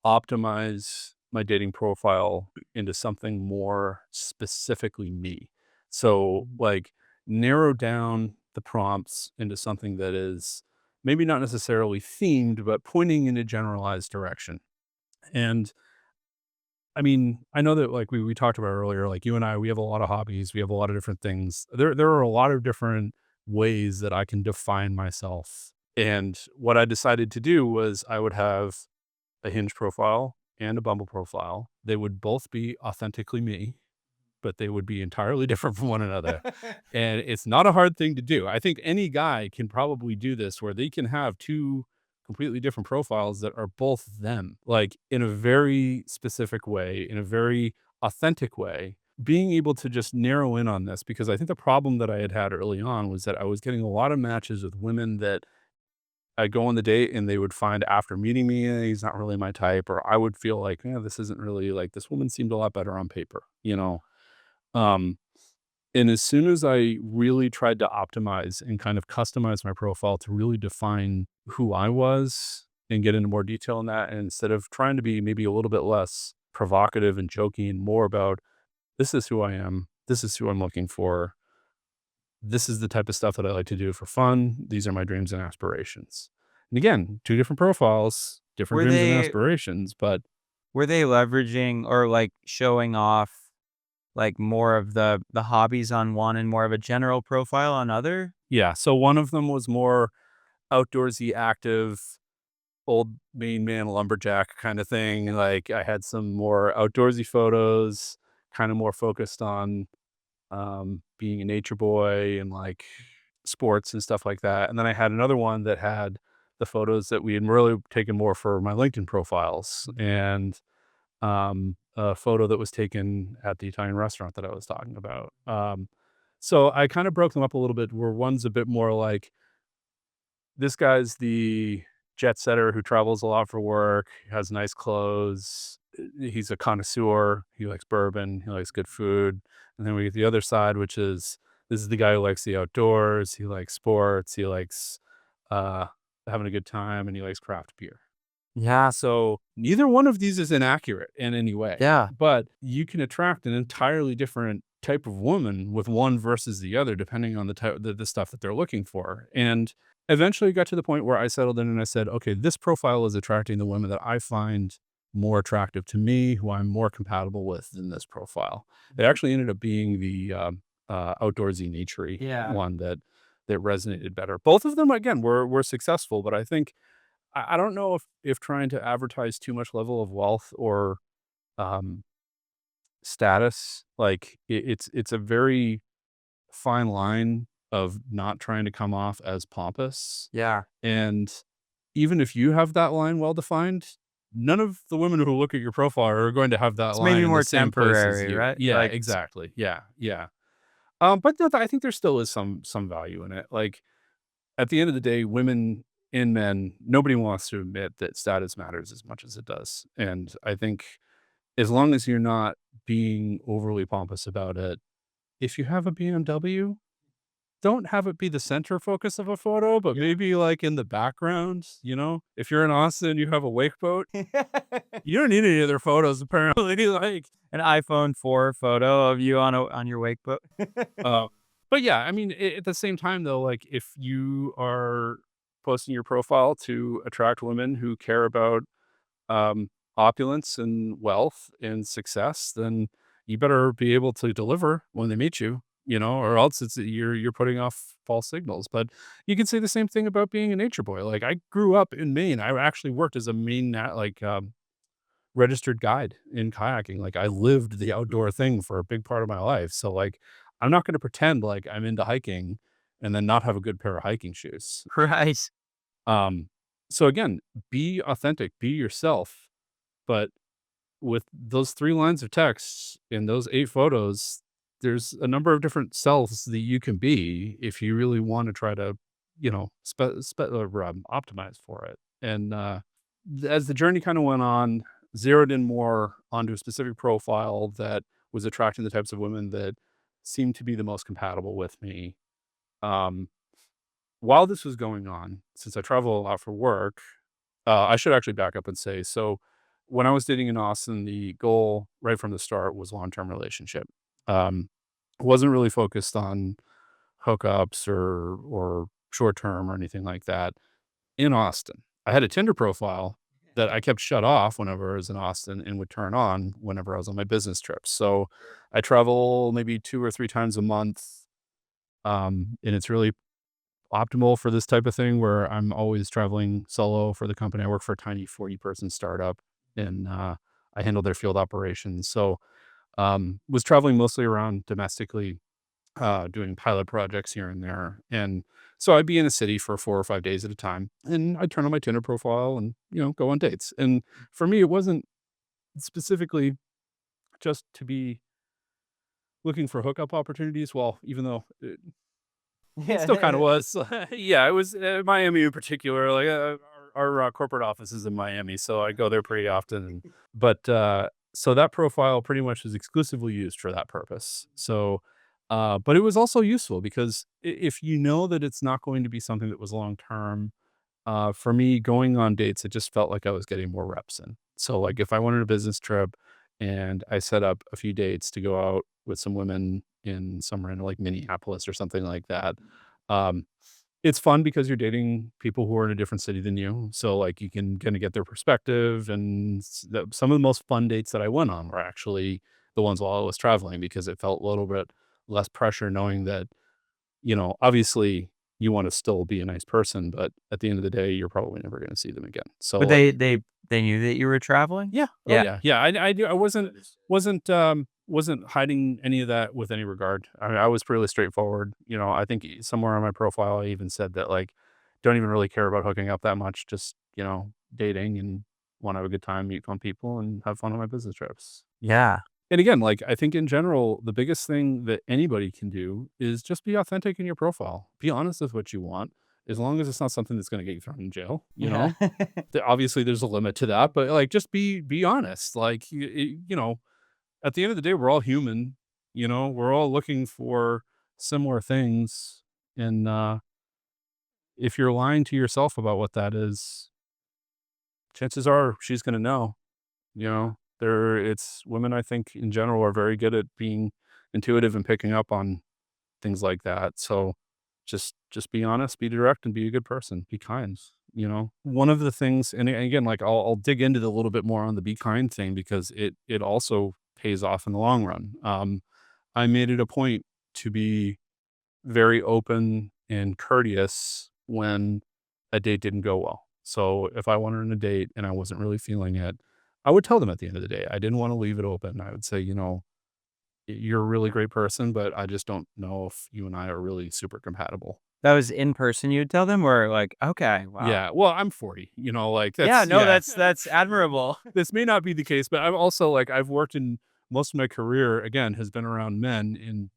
optimize my dating profile into something more specifically me. So, like, narrow down the prompts into something that is maybe not necessarily themed, but pointing in a generalized direction. And I mean, I know that like we talked about earlier, like you and I, we have a lot of hobbies, we have a lot of different things. There are a lot of different ways that I can define myself. And what I decided to do was I would have a Hinge profile and a Bumble profile. They would both be authentically me, but they would be entirely different from one another. And it's not a hard thing to do. I think any guy can probably do this where they can have 2 completely different profiles that are both them, like, in a very specific way, in a very authentic way. Being able to just narrow in on this because I think the problem that I had had early on was that I was getting a lot of matches with women that I'd go on the date and they would find after meeting me, he's not really my type, or I would feel like, "Yeah, this isn't really like, this woman seemed a lot better on paper," you know? Um, and as soon as I really tried to optimize and kind of customize my profile to really define who I was and get into more detail in that, and instead of trying to be maybe a little bit less provocative and joking and more about, "This is who I am. This is who I'm looking for. This is the type of stuff that I like to do for fun. These are my dreams and aspirations. And again, 2 different profiles, different Were dreams and they aspirations, but were they leveraging or, like, showing off, like, more of the hobbies on one and more of a general profile on other? yeah, so one of them was more outdoorsy, active, old main man lumberjack kinda thing. Like, I had some more outdoorsy photos, kinda more focused on, being a nature boy and, like, sports and stuff like that, and then I had another one that had the photos that we had really taken more for my LinkedIn profiles, and, a photo that was taken at the Italian restaurant that I was talking about. So I kinda broke them up a little bit where one's a bit more like, this guy's the jet setter who travels a lot for work, has nice clothes, he's a connoisseur, he likes bourbon, he likes good food, and then we get the other side, which is, this is the guy who likes the outdoors, he likes sports, he likes, uh, having a good time, and he likes craft beer. Yeah, So, neither one of these is inaccurate in any way, yeah. but you can attract an entirely different type of woman with one versus the other depending on the type the stuff that they're looking for, and eventually got to the point where I settled in and I said, "Okay, this profile is attracting the women that I find more attractive to me, who I'm more compatible with than this profile." It actually ended up being the, outdoorsy, naturey Yeah. one that resonated better. Both of them, again, were successful, but I think I don't know if trying to advertise too much level of wealth or, um, status, like, it's a very fine line of not trying to come off as pompous, Yeah. and even if you have that line well defined, none of the women who look at your profile are going to have that It's line maybe in the more same place as temporary, you. right? Yeah, Like, s exactly. Yeah, yeah. But no, I think there still is some value in it. Like, at the end of the day, women and men, nobody wants to admit that status matters as much as it does. And I think as long as you're not being overly pompous about it, if you have a BMW, don't have it be the center focus of a photo, but maybe like in the background, you know? If you're in Austin, you have a wake boat, you don't need any other photos apparently. Like, an iPhone 4 photo of you on your wake boat. uh, but yeah, I mean, at the same time though, like if you are posting your profile to attract women who care about opulence and wealth and success, then you better be able to deliver when they meet you, you know, or else it's you're putting off false signals. But you can say the same thing about being a nature boy. Like I grew up in Maine. I actually worked as a Maine registered guide in kayaking. Like I lived the outdoor thing for a big part of my life. So like I'm not going to pretend like I'm into hiking and then not have a good pair of hiking shoes. Right. Um, so again, be authentic, be yourself, but with those 3 lines of text and those 8 photos, there's a number of different selves that you can be if you really wanna try to, you know, optimize for it. And, as the journey kinda went on, zeroed in more onto a specific profile that was attracting the types of women that seemed to be the most compatible with me. Um, while this was going on, since I travel a lot for work, I should actually back up and say, so when I was dating in Austin, the goal right from the start was long-term relationship. Um, wasn't really focused on hookups or short term or anything like that in Austin. I had a Tinder profile that I kept shut off whenever I was in Austin and would turn on whenever I was on my business trips. So I travel maybe 2 or 3 times a month. And it's really optimal for this type of thing where I'm always traveling solo for the company. I work for a tiny 40-person startup and, I handle their field operations. So, was traveling mostly around domestically, doing pilot projects here and there. And so I'd be in a city for 4 or 5 days at a time, and I'd turn on my Tinder profile and, you know, go on dates. And for me, it wasn't specifically just to be looking for hookup opportunities. Well, even though it still kinda Yeah. was. Yeah, it was, Miami in particular, like, our corporate office is in Miami, so I go there pretty often, and but, so that profile pretty much is exclusively used for that purpose. So, but it was also useful because if you know that it's not going to be something that was long term, for me, going on dates, it just felt like I was getting more reps in. So, like, if I wanted a business trip and I set up a few dates to go out with some women in somewhere in, like, Minneapolis or something like that. Um, it's fun because you're dating people who are in a different city than you, so, like, you can kinda get their perspective, and some of the most fun dates that I went on were actually the ones while I was traveling because it felt a little bit less pressure knowing that, obviously, you wanna still be a nice person, but at the end of the day, you're probably never gonna see them again. So, But like, they knew that you were traveling? yeah. Oh, Yeah. yeah. Yeah, I do I wasn't hiding any of that with any regard. I was really straightforward, I think somewhere on my profile, I even said that, like, don't even really care about hooking up that much, just, dating and wanna have a good time, meet fun people, and have fun on my business trips. Yeah. And again, like, I think in general, the biggest thing that anybody can do is just be authentic in your profile. Be honest with what you want, as long as it's not something that's gonna get you thrown in jail, you Yeah. know? Obviously, there's a limit to that, but, like, just be honest. Like, at the end of the day, we're all human, we're all looking for similar things, and, if you're lying to yourself about what that is, chances are she's gonna know, it's women, I think, in general, are very good at being intuitive and picking up on things like that, so just be honest, be direct, and be a good person, be kind, One of the things, and again, like, I'll dig into the little bit more on the be kind thing because it also pays off in the long run. I made it a point to be very open and courteous when a date didn't go well. So if I went on a date and I wasn't really feeling it, I would tell them at the end of the day. I didn't want to leave it open. I would say, you're a really great person, but I just don't know if you and I are really super compatible. That was in person, you'd tell them? Or like, "Okay, wow." Yeah. Well, I'm 40, like Yeah, that's, no, yeah. that's admirable. This may not be the case, but I'm also like, I've worked in most of my career, again, has been around men in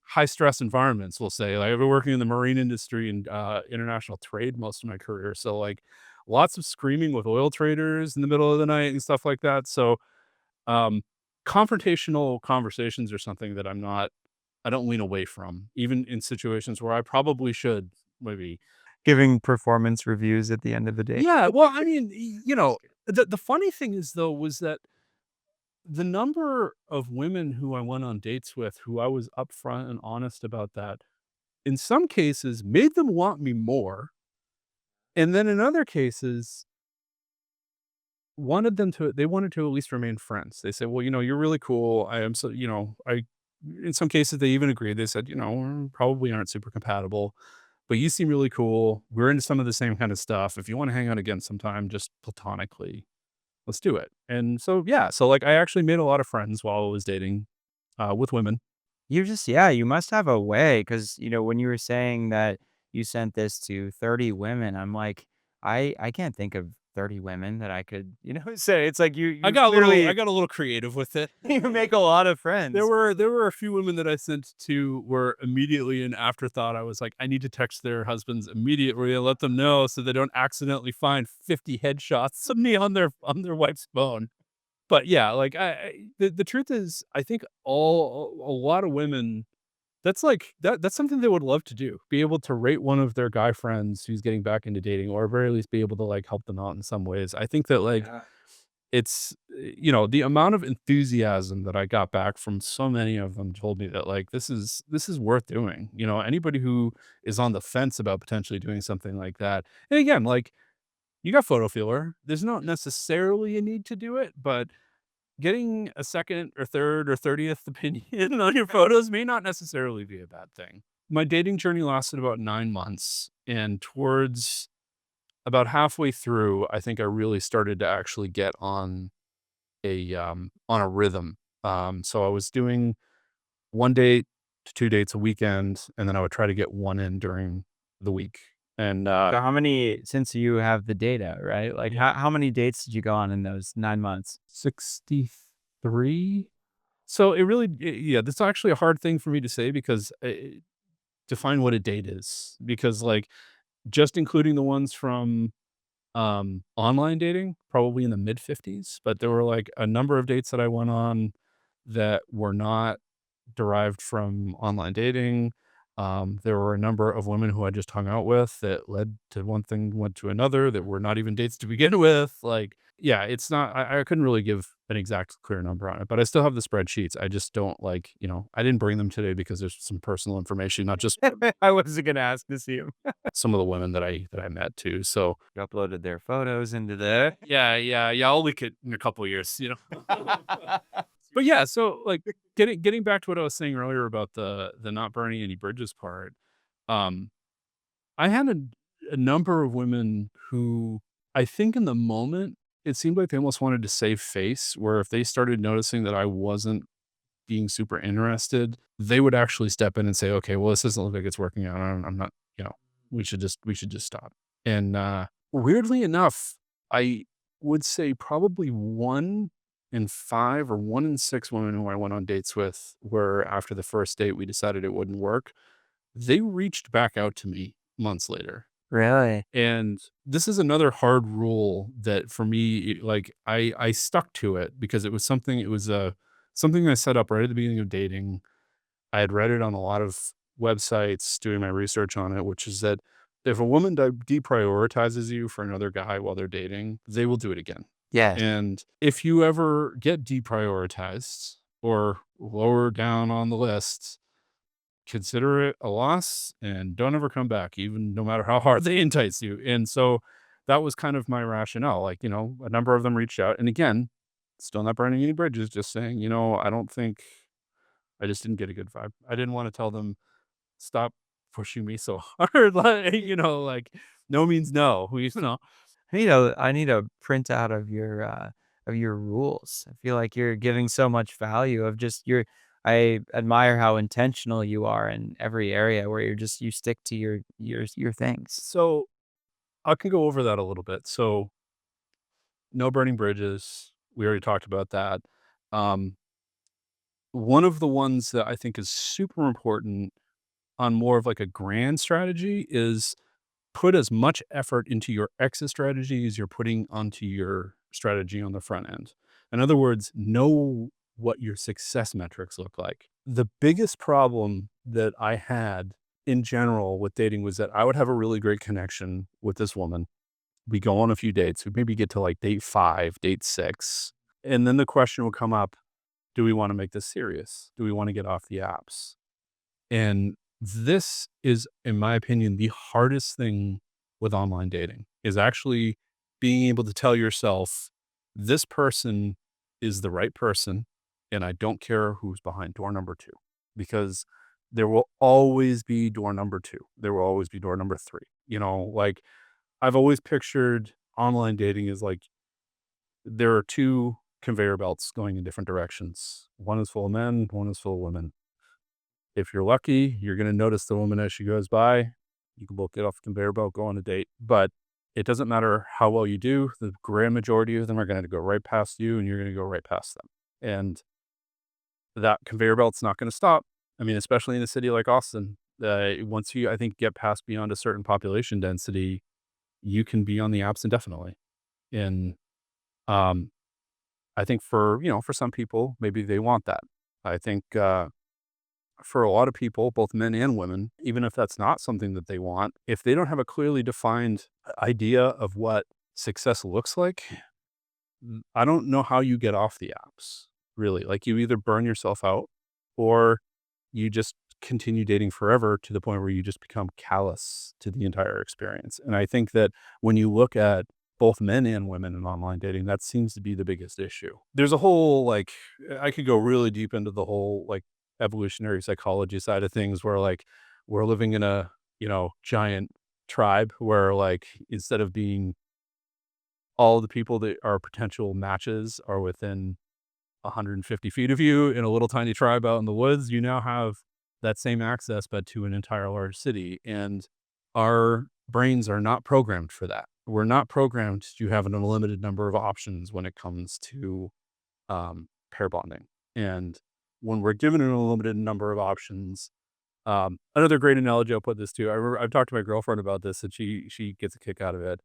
high stress environments, we'll say. Like, I've been working in the marine industry and international trade most of my career. So, like, lots of screaming with oil traders in the middle of the night and stuff like that. So, um, confrontational conversations are something that I don't lean away from, even in situations where I probably should maybe. Giving performance reviews at the end of the day. Yeah, well, I mean, the funny thing is though was that the number of women who I went on dates with who I was upfront and honest about that, in some cases made them want me more, and then in other cases they wanted to at least remain friends. They said, "Well, you're really cool. I am so," I in some cases they even agreed. They said, "We probably aren't super compatible, but you seem really cool. We're into some of the same kind of stuff. If you wanna hang out again sometime, just platonically, let's do it." And so, yeah, so, like, I actually made a lot of friends while I was dating, with women. You just yeah, you must have a way because when you were saying that you sent this to 30 women, I'm like, I can't think of 30 women that I could, say. It's like you I clearly got a little creative with it. you make a lot of There friends. were there were a few women that I sent to where immediately an afterthought, I was like, "I need to text their husbands immediately and let them know so they don't accidentally find 50 headshots of me on their wife's phone." But yeah, like, the truth is, I think a lot of women, that's something they would love to do, be able to rate one of their guy friends who's getting back into dating, or at very least be able to, like, help them out in some ways. I think that, like, Yeah. the amount of enthusiasm that I got back from so many of them told me that, like, this is worth doing. Anybody who is on the fence about potentially doing something like that, and again, like, you got photo filler. There's not necessarily a need to do it, but getting a second or third or 30th opinion on your photos may not necessarily be a bad thing. My dating journey lasted about 9 months, and towards about halfway through, I think I really started to actually get on a rhythm. So I was doing 1 date to 2 dates a weekend, and then I would try to get 1 in during the week. And, So how many since you have the data, right? Like how many dates did you go on in those 9 months? 63? So it really, yeah, that's actually a hard thing for me to say because, define what a date is, because, like, just including the ones from, online dating, probably in the mid-50s, but there were, like, a number of dates that I went on that were not derived from online dating. There were a number of women who I just hung out with that led to one thing, went to another, that were not even dates to begin with, like, Yeah, it's not I couldn't really give an exact clear number on it, but I still have the spreadsheets. I just don't like, I didn't bring them today because there's some personal information, not just I wasn't gonna ask to see 'em. some of the women that I met too. So You uploaded their photos into the yeah, I'll leak it in a couple of years. But yeah, so like getting back to what I was saying earlier about the not burning any bridges part. Um, I had a number of women who I think in the moment it seemed like they almost wanted to save face. Where if they started noticing that I wasn't being super interested, they would actually step in and say, "Okay, well, this doesn't look like it's working out. I'm not, we should just stop." And weirdly enough, I would say probably 1 in 5 or 1 in 6 women who I went on dates with, where after the first date we decided it wouldn't work, they reached back out to me months later. Really? And this is another hard rule that for me, like I stuck to it because it was something I set up right at the beginning of dating. I had read it on a lot of websites doing my research on it, which is that if a woman deprioritizes you for another guy while they're dating, they will do it again. Yes. And if you ever get deprioritized or lower down on the list, consider it a loss and don't ever come back, even no matter how hard they entice you. And so that was kind of my rationale. Like, a number of them reached out. And again, still not burning any bridges, just saying, I don't think I just didn't get a good vibe. I didn't want to tell them, stop pushing me so hard. Like no means no. I need a printout of your rules. I feel like you're giving so much value of just your I admire how intentional you are in every area where you stick to your things. So I can go over that a little bit. So no burning bridges. We already talked about that. Um, One of the ones that I think is super important on more of like a grand strategy is put as much effort into your exit strategy as you're putting onto your strategy on the front end. In other words, know what your success metrics look like. The biggest problem that I had in general with dating was that I would have a really great connection with this woman. We go on a few dates. We maybe get to like date 5, date 6. And then the question will come up, do we want to make this serious? Do we want to get off the apps? And this is, in my opinion, the hardest thing with online dating is actually being able to tell yourself, this person is the right person, and I don't care who's behind door number 2, because there will always be door number 2. There will always be door number 3. Like I've always pictured online dating as like there are 2 conveyor belts going in different directions. One is full of men, one is full of women. If you're lucky, you're gonna notice the woman as she goes by. You can both get off the conveyor belt, go on a date, but it doesn't matter how well you do, the grand majority of them are gonna go right past you, and you're gonna go right past them, and that conveyor belt's not gonna stop. I mean, especially in a city like Austin, once you, I think, get past beyond a certain population density, you can be on the apps indefinitely, and, um, I think for some people, maybe they want that. I think, for a lot of people, both men and women, even if that's not something that they want, if they don't have a clearly defined idea of what success looks like, I don't know how you get off the apps, really. Like you either burn yourself out or you just continue dating forever to the point where you just become callous to the entire experience. And I think that when you look at both men and women in online dating, that seems to be the biggest issue. There's a whole like I could go really deep into the whole like evolutionary psychology side of things where like we're living in a, giant tribe where like instead of being all the people that are potential matches are within 150 feet of you in a little tiny tribe out in the woods, you now have that same access, but to an entire large city. And our brains are not programmed for that. We're not programmed to have an unlimited number of options when it comes to pair bonding. And when we're given an unlimited number of options, another great analogy I'll put this to, I've talked to my girlfriend about this and she gets a kick out of it.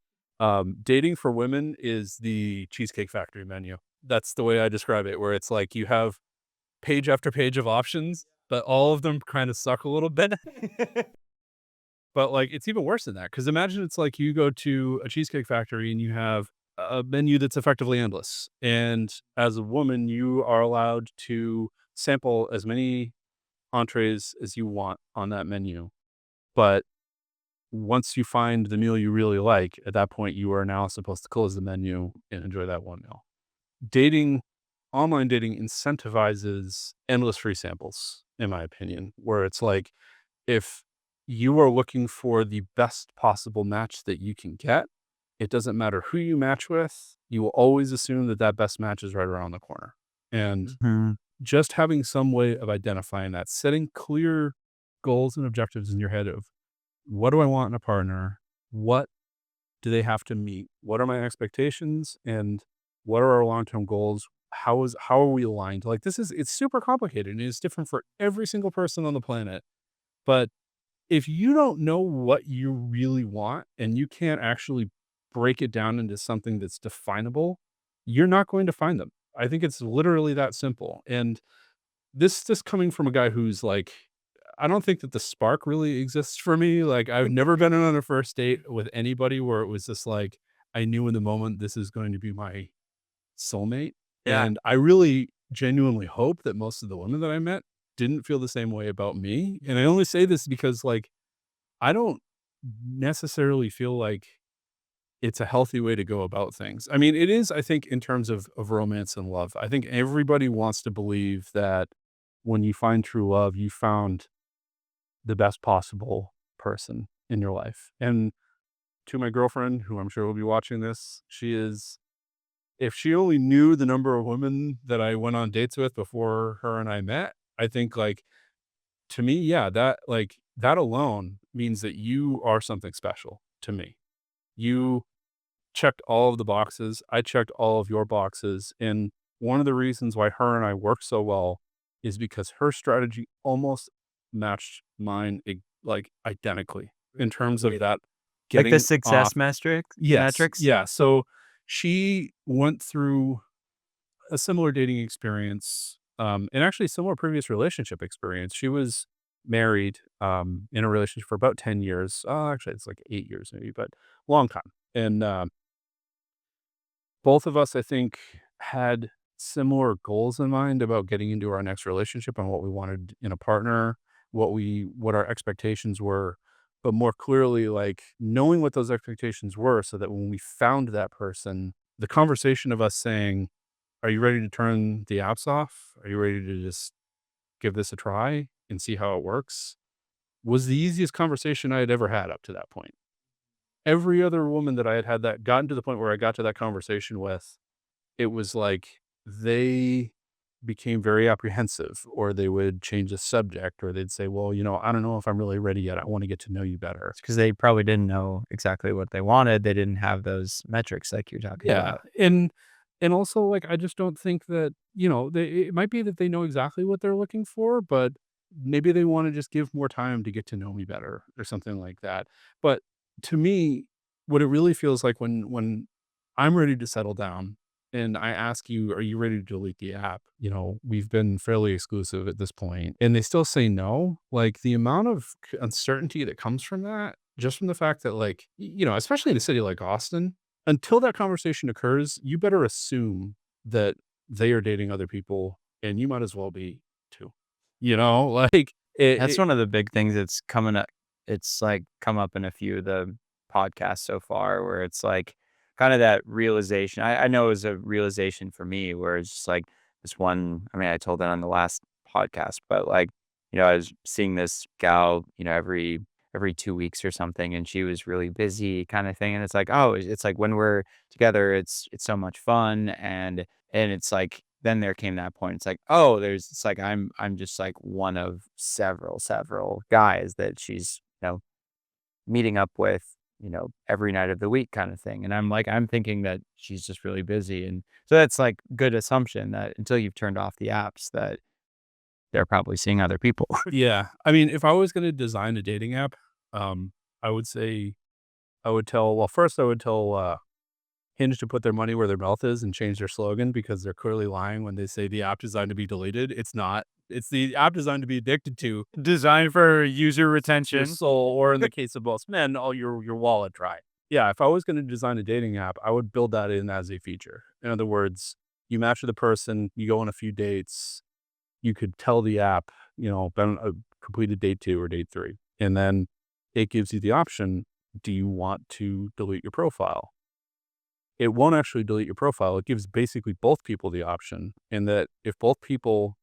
Dating for women is the Cheesecake Factory menu. That's the way I describe it, where it's like you have page after page of options, but all of them kind of suck a little bit. But like it's even worse than that because imagine it's like you go to a Cheesecake Factory and you have a menu that's effectively endless. And as a woman, you are allowed to sample as many entrees as you want on that menu. But once you find the meal you really like, at that point, you are now supposed to close the menu and enjoy that one meal. Dating, online dating incentivizes endless free samples, in my opinion, where it's like, if you are looking for the best possible match that you can get, it doesn't matter who you match with, you will always assume that that best match is right around the corner. And Mhm. just having some way of identifying that, setting clear goals and objectives in your head of what do I want in a partner? What do they have to meet? What are my expectations? And what are our long-term goals? How are we aligned? Like it's super complicated and it's different for every single person on the planet. But if you don't know what you really want and you can't actually break it down into something that's definable, you're not going to find them. I think it's literally that simple. And this coming from a guy who's like, I don't think that the spark really exists for me. Like I've never been on a first date with anybody where it was just like I knew in the moment this is going to be my soulmate. Yeah. And I really genuinely hope that most of the women that I met didn't feel the same way about me. And I only say this because like I don't necessarily feel like it's a healthy way to go about things. I mean, it is, I think, in terms of romance and love. I think everybody wants to believe that when you find true love, you found the best possible person in your life. And to my girlfriend, who I'm sure will be watching this, she is, if she only knew the number of women that I went on dates with before her and I met, I think like to me, yeah, that like that alone means that you are something special to me. You checked all of the boxes. I checked all of your boxes. And one of the reasons why her and I work so well is because her strategy almost matched mine like identically in terms of that Like the getting success off. Yes. metrics? Yeah. So she went through a similar dating experience, and actually similar previous relationship experience. She was married in a relationship for about 10 years. Actually, it's like 8 years maybe, but long time. And both of us, I think, had similar goals in mind about getting into our next relationship and what we wanted in a partner, what our expectations were, but more clearly, like knowing what those expectations were so that when we found that person, the conversation of us saying, "Are you ready to turn the apps off? Are you ready to just give this a try and see how it works?" was the easiest conversation I had ever had up to that point. Every other woman that I had that gotten to the point where I got to that conversation with, it was like they became very apprehensive, or they would change the subject, or they'd say, "Well, I don't know if I'm really ready yet. I wanna get to know you better." It's because they probably didn't know exactly what they wanted. They didn't have those metrics like you're talking Yeah, about. and also, like, I just don't think that, it might be that they know exactly what they're looking for, but maybe they wanna just give more time to get to know me better or something like that. But to me, what it really feels like when I'm ready to settle down and I ask you, "Are you ready to delete the app?" We've been fairly exclusive at this point, and they still say no, like, the amount of uncertainty that comes from that, just from the fact that, like, especially in a city like Austin, until that conversation occurs, you better assume that they are dating other people, and you might as well be too. Like, That's it one of the big things that's coming up. It's, like, come up in a few of the podcasts so far where it's, like, kinda that realization. I know it was a realization for me where it's just, like, this one. I mean, I told that on the last podcast, but, like, I was seeing this gal, every 2 weeks or something, and she was really busy kinda thing, and it's like, oh, it's like when we're together, it's so much fun, and it's like then there came that point, it's like, oh, it's like I'm just, like, one of several guys that she's, meeting up with, every night of the week kinda thing, and I'm thinking that she's just really busy, and so that's, like, good assumption that until you've turned off the apps that they're probably seeing other people. yeah. I mean, if I was gonna design a dating app, I would say first I would tell, Hinge to put their money where their mouth is and change their slogan because they're clearly lying when they say the app designed to be deleted. It's not. It's the app designed to be addicted to. Designed for user Your retention. soul, or in the case of most men, all your wallet dry. Yeah, if I was gonna design a dating app, I would build that in as a feature. In other words, you match with a person, you go on a few dates, you could tell the app, been completed date 2 or date 3, and then it gives you the option, do you want to delete your profile? It won't actually delete your profile, it gives basically both people the option, and that if both people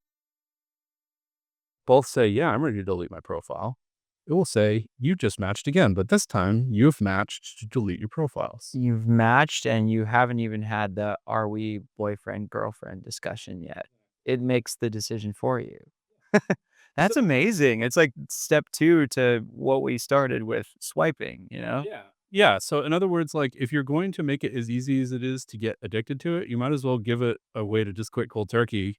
both say, "Yeah, I'm ready to delete my profile," it will say, "You just matched again, but this time you've matched to delete your profiles." You've matched and you haven't even had the "are we boyfriend, girlfriend" discussion yet. It makes the decision for you. So That's amazing. It's like step 2 to what we started with swiping, you know? yeah. Yeah, so in other words, like, if you're going to make it as easy as it is to get addicted to it, you might as well give it a way to just quit cold turkey,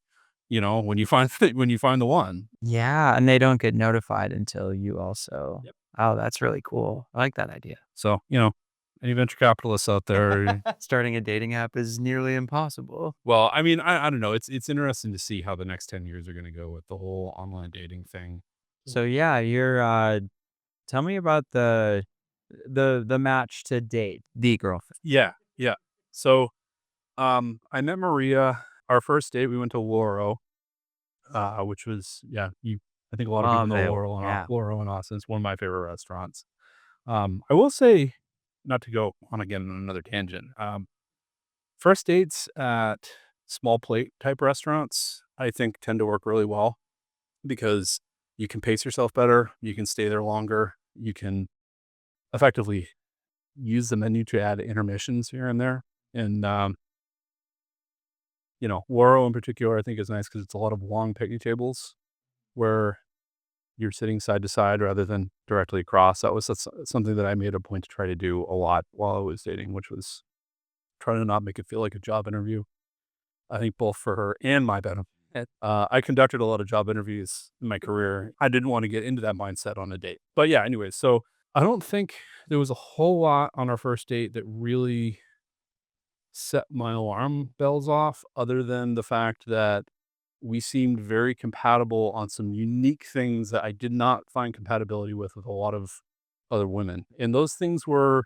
when you find when you find the one. Yeah, and they don't get notified until you also Yep. oh, that's really cool. I like that idea. So, any venture capitalists out there. Starting a dating app is nearly impossible. Well, I mean, I don't know, it's interesting to see how the next 10 years are gonna go with the whole online dating thing. So, yeah, tell me about the match to date, the girlfriend. Yeah, yeah. So, I met Maria. Our first date, we went to Loro, which was yeah, I think a lot of people know They yeah. Loro in Austin. It's one of my favorite restaurants. I will say, not to go on again on another tangent, first dates at small plate type restaurants, I think tend to work really well because you can pace yourself better, you can stay there longer, you can effectively use the menu to add intermissions here and there. And, Loro in particular, I think is nice because it's a lot of long picnic tables where you're sitting side to side rather than directly across. That's something that I made a point to try to do a lot while I was dating, which was try to not make it feel like a job interview. I think both for her and my benefit. I conducted a lot of job interviews in my career. I didn't want to get into that mindset on a date. But yeah, anyways, so I don't think there was a whole lot on our first date that really set my alarm bells off, other than the fact that we seemed very compatible on some unique things that I did not find compatibility with a lot of other women. And those things were,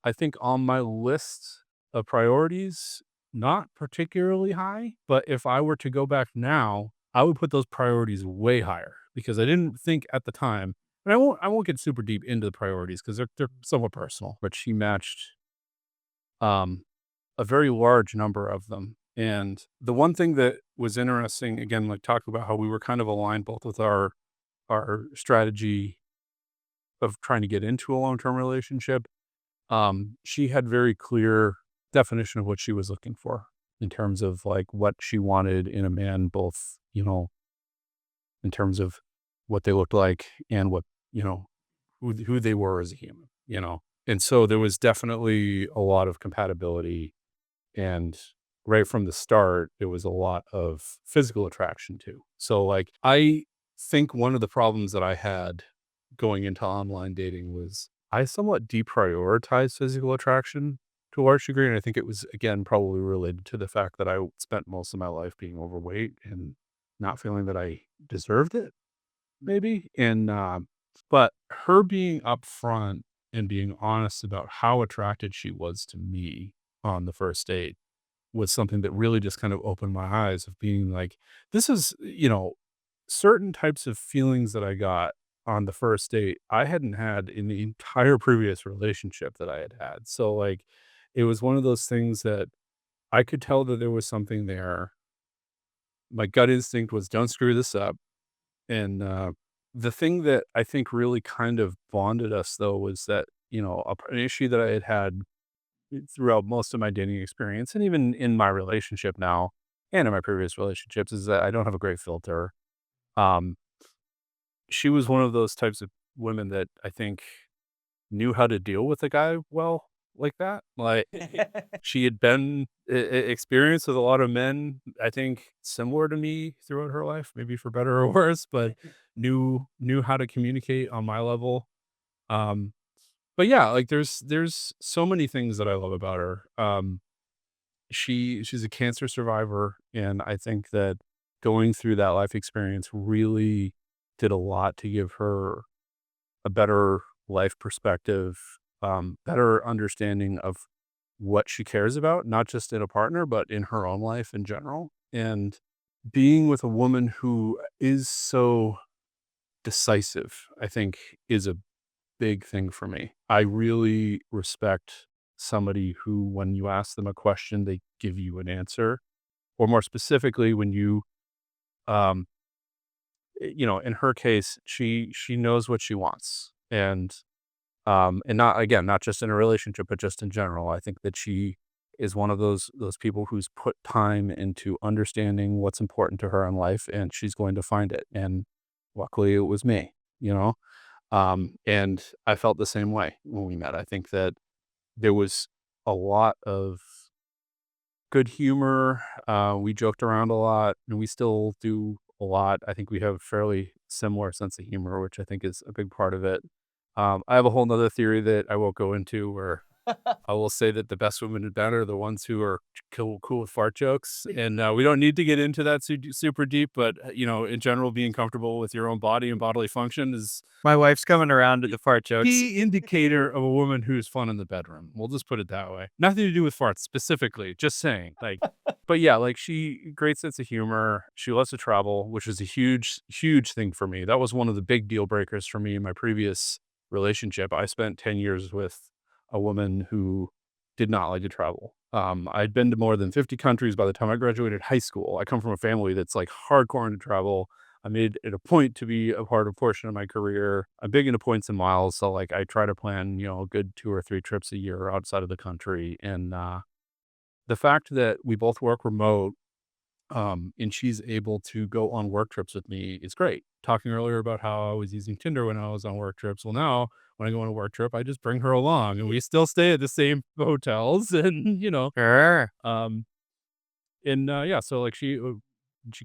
I think, on my list of priorities, not particularly high, but if I were to go back now, I would put those priorities way higher because I didn't think at the time, and I won't get super deep into the priorities because they're somewhat personal, but she matched um a very large number of them. And the one thing that was interesting, again, like talking about how we were kind of aligned both with our strategy of trying to get into a long-term relationship. She had very clear definition of what she was looking for in terms of like what she wanted in a man, both, in terms of what they looked like and what, who they were as a human. And so there was definitely a lot of compatibility. And right from the start, it was a lot of physical attraction too. So, like, I think one of the problems that I had going into online dating was I somewhat deprioritized physical attraction to a large degree. And I think it was, again, probably related to the fact that I spent most of my life being overweight and not feeling that I deserved it, maybe. And, but her being upfront and being honest about how attracted she was to me on the first date was something that really just kind of opened my eyes of being like, this is, certain types of feelings that I got on the first date, I hadn't had in the entire previous relationship that I had had. So, like, it was one of those things that I could tell that there was something there. My gut instinct was, don't screw this up. And the thing that I think really kind of bonded us, though, was that, an issue that I had had throughout most of my dating experience and even in my relationship now and in my previous relationships is that I don't have a great filter. Um, she was one of those types of women that I think knew how to deal with a guy well like that. Like she had been experienced with a lot of men, I think similar to me throughout her life, maybe for better or worse, but knew how to communicate on my level. Um, but yeah, like there's so many things that I love about her. She's a cancer survivor, and I think that going through that life experience really did a lot to give her a better life perspective. better understanding of what she cares about, not just in a partner, but in her own life in general. And being with a woman who is so decisive, I think, is a big thing for me. I really respect somebody who, when you ask them a question, they give you an answer, or more specifically, when you, um, in her case, she knows what she wants, and not again, not just in a relationship, but just in general. I think that she is one of those people who's put time into understanding what's important to her in life, and she's going to find it. And luckily, it was me. You know, and I felt the same way when we met. I think that there was a lot of good humor. We joked around a lot, and we still do a lot. I think we have a fairly similar sense of humor, which I think is a big part of it. I have a whole nother theory that I won't go into where I will say that the best women in bed are the ones who are cool with fart jokes, and, we don't need to get into that super deep, but, in general, being comfortable with your own body and bodily function is My wife's coming around to a the fart jokes. key indicator of a woman who's fun in the bedroom. We'll just put it that way. Nothing to do with farts specifically, just saying, but yeah, like, she great sense of humor. She loves to travel, which is a huge, huge thing for me. That was one of the big deal breakers for me in my previous relationship. I spent 10 years with a woman who did not like to travel. I'd been to more than 50 countries by the time I graduated high school. I come from a family that's, like, hardcore into travel. I made it a point to be a part of portion of my career. I'm big into points and miles, so, like, I try to plan, a good 2 or 3 trips a year outside of the country, and, the fact that we both work remote, and she's able to go on work trips with me is great. Talking earlier about how I was using Tinder when I was on work trips. Well, now when I go on a work trip, I just bring her along, and we still stay at the same hotels, and Sure. um, yeah. So like she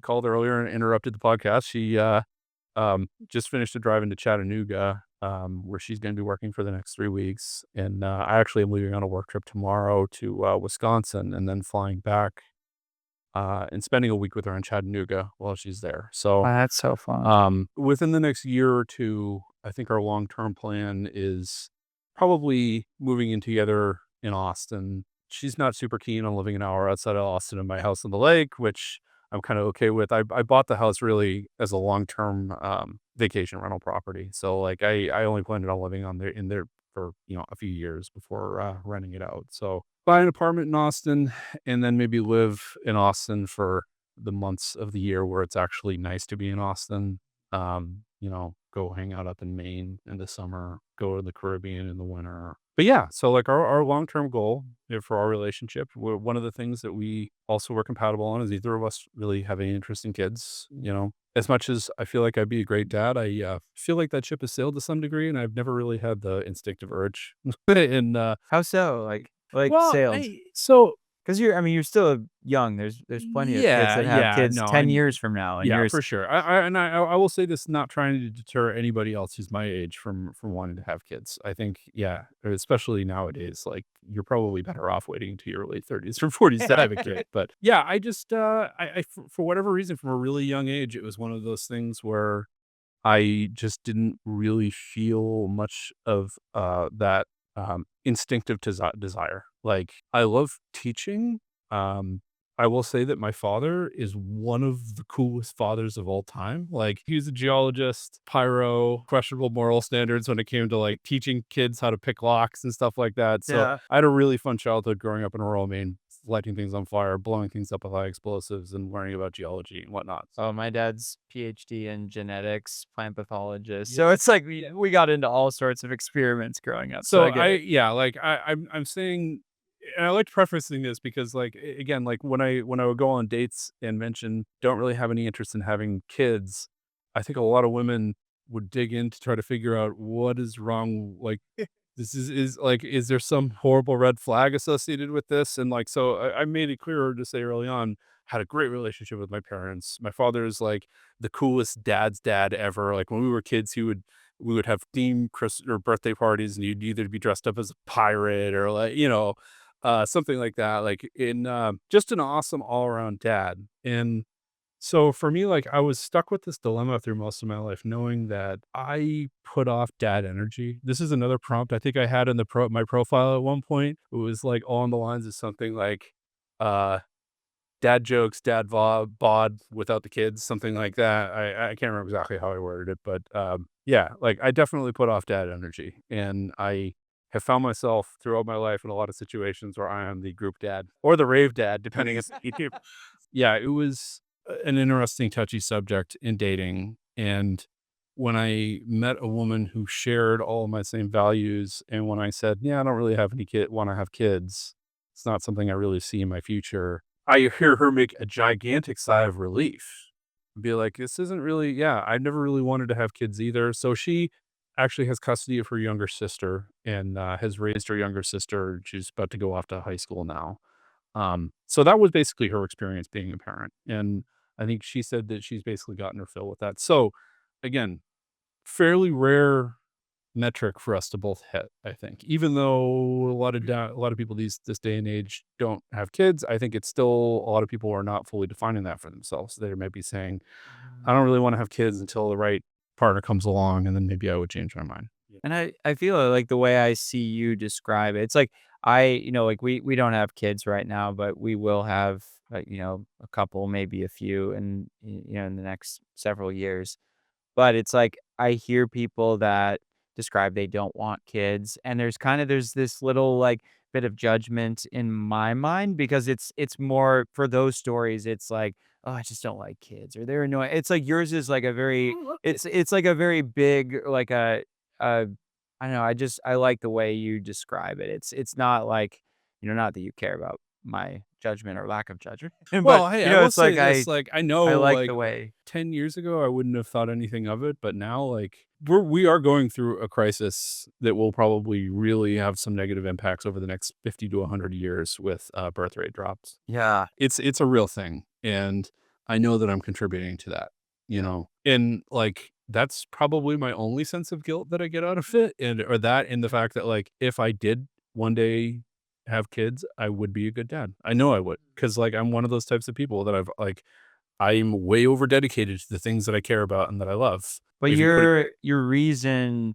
called earlier and interrupted the podcast. She just finished a drive into Chattanooga, where she's going to be working for the next 3 weeks, and I actually am leaving on a work trip tomorrow to Wisconsin, and then flying back and spending a week with her in Chattanooga while she's there. Oh, So, that's so fun. within the next year or two, I think our long-term plan is probably moving in together in Austin. She's not super keen on living an hour outside of Austin in my house on the lake, which I'm kind of okay with. I bought the house really as a long-term vacation rental property. So like I only planned on living on there in there for, a few years before renting it out. So buy an apartment in Austin and then maybe live in Austin for the months of the year where it's actually nice to be in Austin. Go hang out up in Maine in the summer, go to the Caribbean in the winter. But yeah, so like our long term goal for our relationship, one of the things that we also were compatible on is either of us really have any interest in kids. As much as I feel like I'd be a great dad, I feel like that ship has sailed to some degree, and I've never really had the instinctive urge. and How so? Like well, sailed? I so Because you're still young. There's plenty of kids yeah, that have yeah, kids no, 10 I'm years from now, and yeah, yours. for sure. I will say this, not trying to deter anybody else who's my age from wanting to have kids. I think, yeah, especially nowadays, like you're probably better off waiting to your late 30s or 40s to have a kid. But yeah, I just for whatever reason, from a really young age, it was one of those things where I just didn't really feel much of, that, instinctive desire. Like, I love teaching. Um, I will say that my father is one of the coolest fathers of all time. Like, he's a geologist, pyro, questionable moral standards when it came to, like, teaching kids how to pick locks and stuff like that. So, Yeah. I had a really fun childhood growing up in rural Maine, lighting things on fire, blowing things up with high explosives, and learning about geology and whatnot. Oh, my dad's PhD in genetics, plant pathologist. Yeah. So it's like we got into all sorts of experiments growing up. So So I get it. like I'm saying, and I like prefacing this because like again, like when I would go on dates and mention don't really have any interest in having kids, I think a lot of women would dig in to try to figure out what is wrong. Like this is like, is there some horrible red flag associated with this? And like, so I made it clearer to say early on, had a great relationship with my parents. My father is like the coolest dad's dad ever. Like when we were kids, we would have themed Christmas or birthday parties, and you'd either be dressed up as a pirate or like, something like that. Like in just an awesome all around dad. And So for me, like, I was stuck with this dilemma through most of my life, knowing that I put off dad energy. This is another prompt I think I had in my profile at one point. It was like all on the lines of something like, uh, dad jokes, bod without the kids, something like that. I can't remember exactly how I worded it, but yeah, like I definitely put off dad energy, and I have found myself throughout my life in a lot of situations where I am the group dad or the rave dad, depending if yeah, it was an interesting, touchy subject in dating. And when I met a woman who shared all of my same values, and when I said, "Yeah, I don't really have any want to have kids. It's not something I really see in my future." I hear her make a gigantic sigh of relief. Be like, "This isn't really, yeah, I never really wanted to have kids either." So she actually has custody of her younger sister and has raised her younger sister. She's about to go off to high school now. So that was basically her experience being a parent, and I think she said that she's basically gotten her fill with that. So, again, fairly rare metric for us to both hit, I think. Even though a lot of people this day and age don't have kids, I think it's still a lot of people are not fully defining that for themselves. They might be saying, "I don't really wanna have kids until the right partner comes along, and then maybe I would change my mind." Yeah. And I feel like the way I see you describe it, it's like like we don't have kids right now, but we will have, a couple, maybe a few in the next several years. But it's like, I hear people that describe they don't want kids, and there's this little, like, bit of judgment in my mind because it's more for those stories, it's like, "Oh, I just don't like kids," or "They're annoying." It's like yours is like a very it's like a very big, like a I don't know, I like the way you describe it. It's not like, not that you care about my judgment or lack of judgment, but, Well, hey, I will it's like say this, like, I know, I like like, the way 10 years ago, I wouldn't have thought anything of it, but now, like, we are going through a crisis that will probably really have some negative impacts over the next 50 to 100 years with, birth rate drops. Yeah. It's a real thing, and I know that I'm contributing to that, you know? And, like, that's probably my only sense of guilt that I get out of it, or that and the fact that, like, if I did one day have kids, I would be a good dad. I know I would, because like, I'm one of those types of people that I'm way over dedicated to the things that I care about and that I love. But If you put it your reason,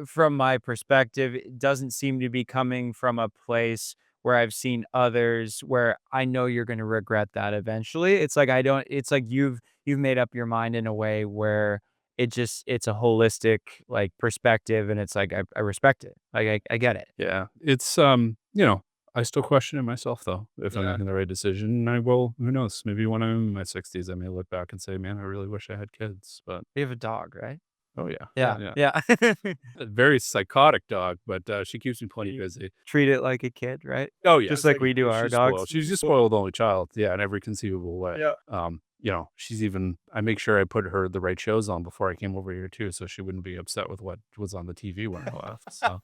from my perspective, it doesn't seem to be coming from a place where I've seen others where I know you're gonna regret that eventually. It's like I don't it's like you've made up your mind in a way where it's a holistic, like, perspective, and it's like I respect it. Like, I get it. yeah, it's, I still question it myself though, if I'm Yeah. making the right decision, and I will, who knows, maybe when I'm in my 60s, I may look back and say, "Man, I really wish I had kids," but You have a dog, right? oh yeah, Yeah, yeah. yeah. A very psychotic dog, but, she keeps me plenty busy. Treat it like a kid, right? Oh, yeah, Just like we do our she's dogs. spoiled. She's just spoiled only child, yeah, in every conceivable way. Yeah. She's even I make sure I put her the right shows on before I came over here too, so she wouldn't be upset with what was on the TV when I left, so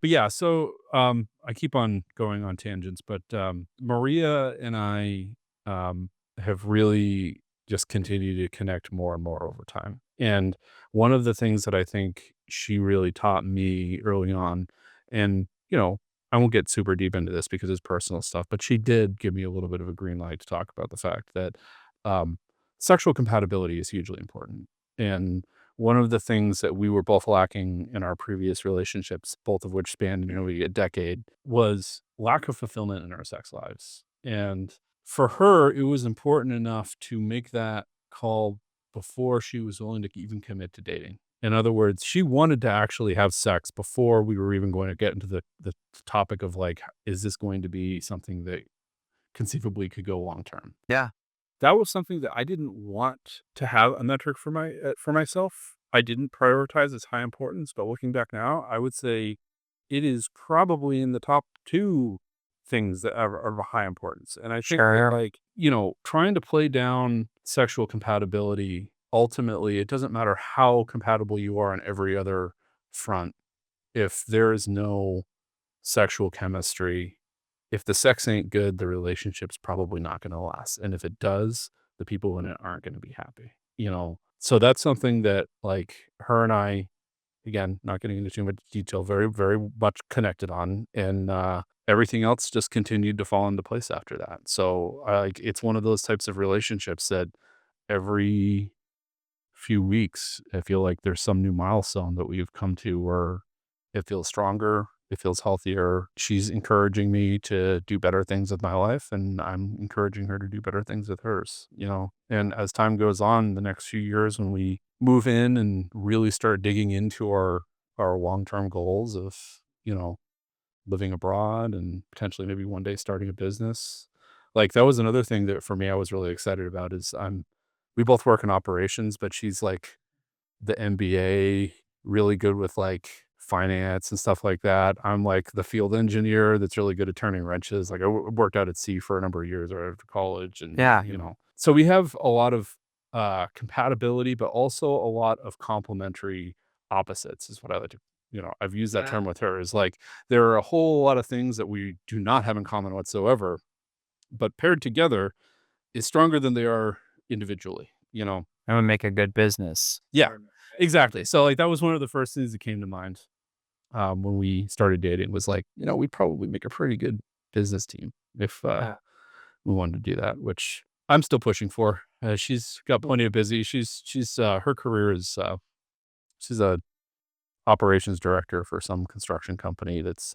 but yeah, so, I keep on going on tangents, but, Maria and I, have really just continued to connect more and more over time, and one of the things that I think she really taught me early on, and, I won't get super deep into this because it's personal stuff, but she did give me a little bit of a green light to talk about the fact that, um, sexual compatibility is hugely important, and one of the things that we were both lacking in our previous relationships, both of which spanned nearly a decade, was lack of fulfillment in our sex lives. And for her, it was important enough to make that call before she was willing to even commit to dating. In other words, she wanted to actually have sex before we were even going to get into the topic of like, is this going to be something that conceivably could go long term? Yeah. That was something that I didn't want to have a metric for myself. I didn't prioritize as high importance, but looking back now, I would say it is probably in the top 2 things that are of high importance, and I think that, Sure. like, trying to play down sexual compatibility, ultimately, it doesn't matter how compatible you are on every other front. If there is no sexual chemistry, if the sex ain't good, the relationship's probably not gonna last, and if it does, the people in it aren't gonna be happy, you know? So that's something that, like, her and I again, not getting into too much detail, very, very much connected on, and, everything else just continued to fall into place after that. So, like, it's one of those types of relationships that every few weeks, I feel like there's some new milestone that we've come to where it feels stronger, it feels healthier. She's encouraging me to do better things with my life, and I'm encouraging her to do better things with hers, you know? And as time goes on, the next few years when we move in and really start digging into our long-term goals of, you know, living abroad and potentially maybe one day starting a business. Like, that was another thing that for me I was really excited about is we both work in operations, but she's like the MBA, really good with, like, finance and stuff like that. I'm, like, the field engineer that's really good at turning wrenches. Like, I worked out at sea for a number of years right after college and, Yeah. you know. So we have a lot of, compatibility, but also a lot of complementary opposites is what I like to, you know, I've used that term with her, is, like, there are a whole lot of things that we do not have in common whatsoever, but paired together is stronger than they are individually, you know? That would make a good business. Yeah, exactly. So, like, that was one of the first things that came to mind, when we started dating was like, you know, we'd probably make a pretty good business team if, we wanted to do that, which I'm still pushing for. She's got plenty of busy. Her career is, she's a operations director for some construction company that's,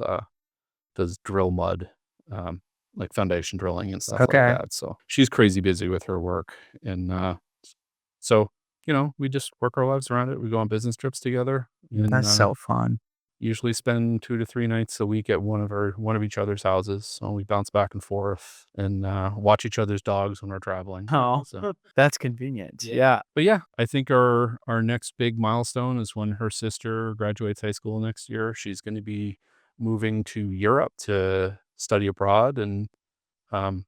does drill mud, um, like foundation drilling and stuff like Okay. that. So she's crazy busy with her work. And, so, you know, we just work our lives around it. We go on business trips together and, That's so fun. usually spend 2 to 3 nights a week at one of each other's houses. So we bounce back and forth and, watch each other's dogs when we're traveling. Oh, So, that's convenient. yeah. Yeah. But yeah, I think our next big milestone is when her sister graduates high school next year. She's gonna be moving to Europe to study abroad, and,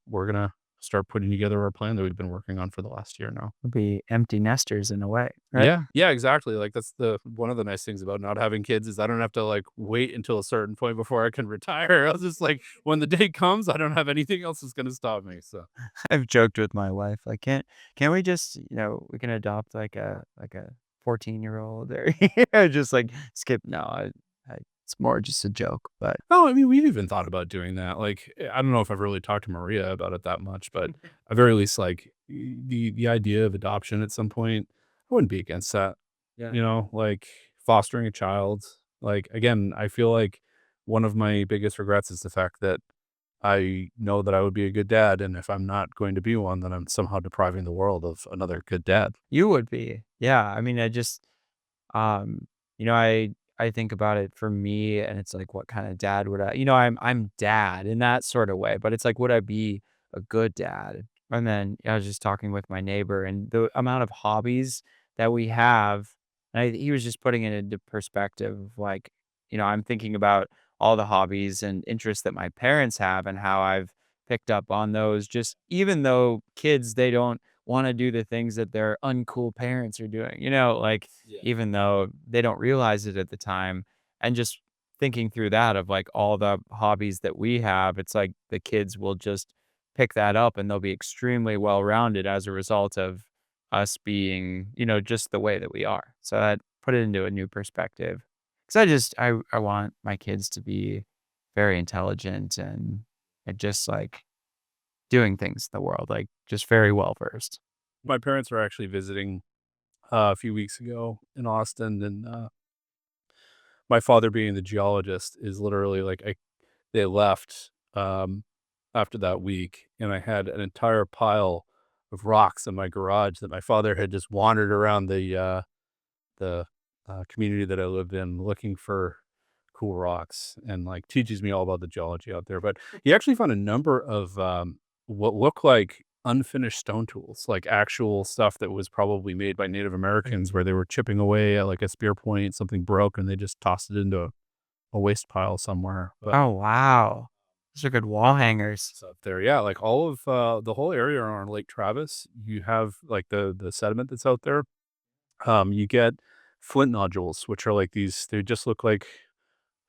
we're gonna start putting together our plan that we've been working on for the last year now. We'll be empty nesters in a way, right? Yeah, yeah, exactly, like, that's the one of the nice things about not having kids is I don't have to, like, wait until a certain point before I can retire. I was just like, when the day comes, I don't have anything else that's gonna stop me, so. I've joked with my wife, like, can't we just, we can adopt like a 14-year-old or just like skip no, I it's more just a joke, but Oh, I mean, we've even thought about doing that, like, I don't know if I've really talked to Maria about it that much, but at very least, like, the idea of adoption at some point, I wouldn't be against that, yeah. you know, like, fostering a child, like, again, I feel like one of my biggest regrets is the fact that I know that I would be a good dad, and if I'm not going to be one, then I'm somehow depriving the world of another good dad. You would be. Yeah, I mean, I just Um, I think about it for me and it's like, what kind of dad would I'm dad in that sort of way, but it's like, would I be a good dad? And then I was just talking with my neighbor and the amount of hobbies that we have, he was just putting it into perspective of like, I'm thinking about all the hobbies and interests that my parents have and how I've picked up on those just even though kids, they don't want to do the things that their uncool parents are doing, like even though they don't realize it at the time. And just thinking through that of like all the hobbies that we have, it's like the kids will just pick that up and they'll be extremely well rounded as a result of us being, just the way that we are. So that put it into a new perspective. Cause I want my kids to be very intelligent and just like doing things in the world, like just very well versed. My parents were actually visiting, a few weeks ago in Austin, and, my father being the geologist is literally like they left, after that week, and I had an entire pile of rocks in my garage that my father had just wandered around the community that I lived in looking for cool rocks and, like, teaches me all about the geology out there, but he actually found a number of, what look like unfinished stone tools, like actual stuff that was probably made by Native Americans where they were chipping away at, like, a spear point, something broke, and they just tossed it into a waste pile somewhere, but Oh, wow. Those are good wall hangers. it's up there. Yeah, like, all of, the whole area around Lake Travis, you have, like, the sediment that's out there. You get flint nodules, which are like they just look like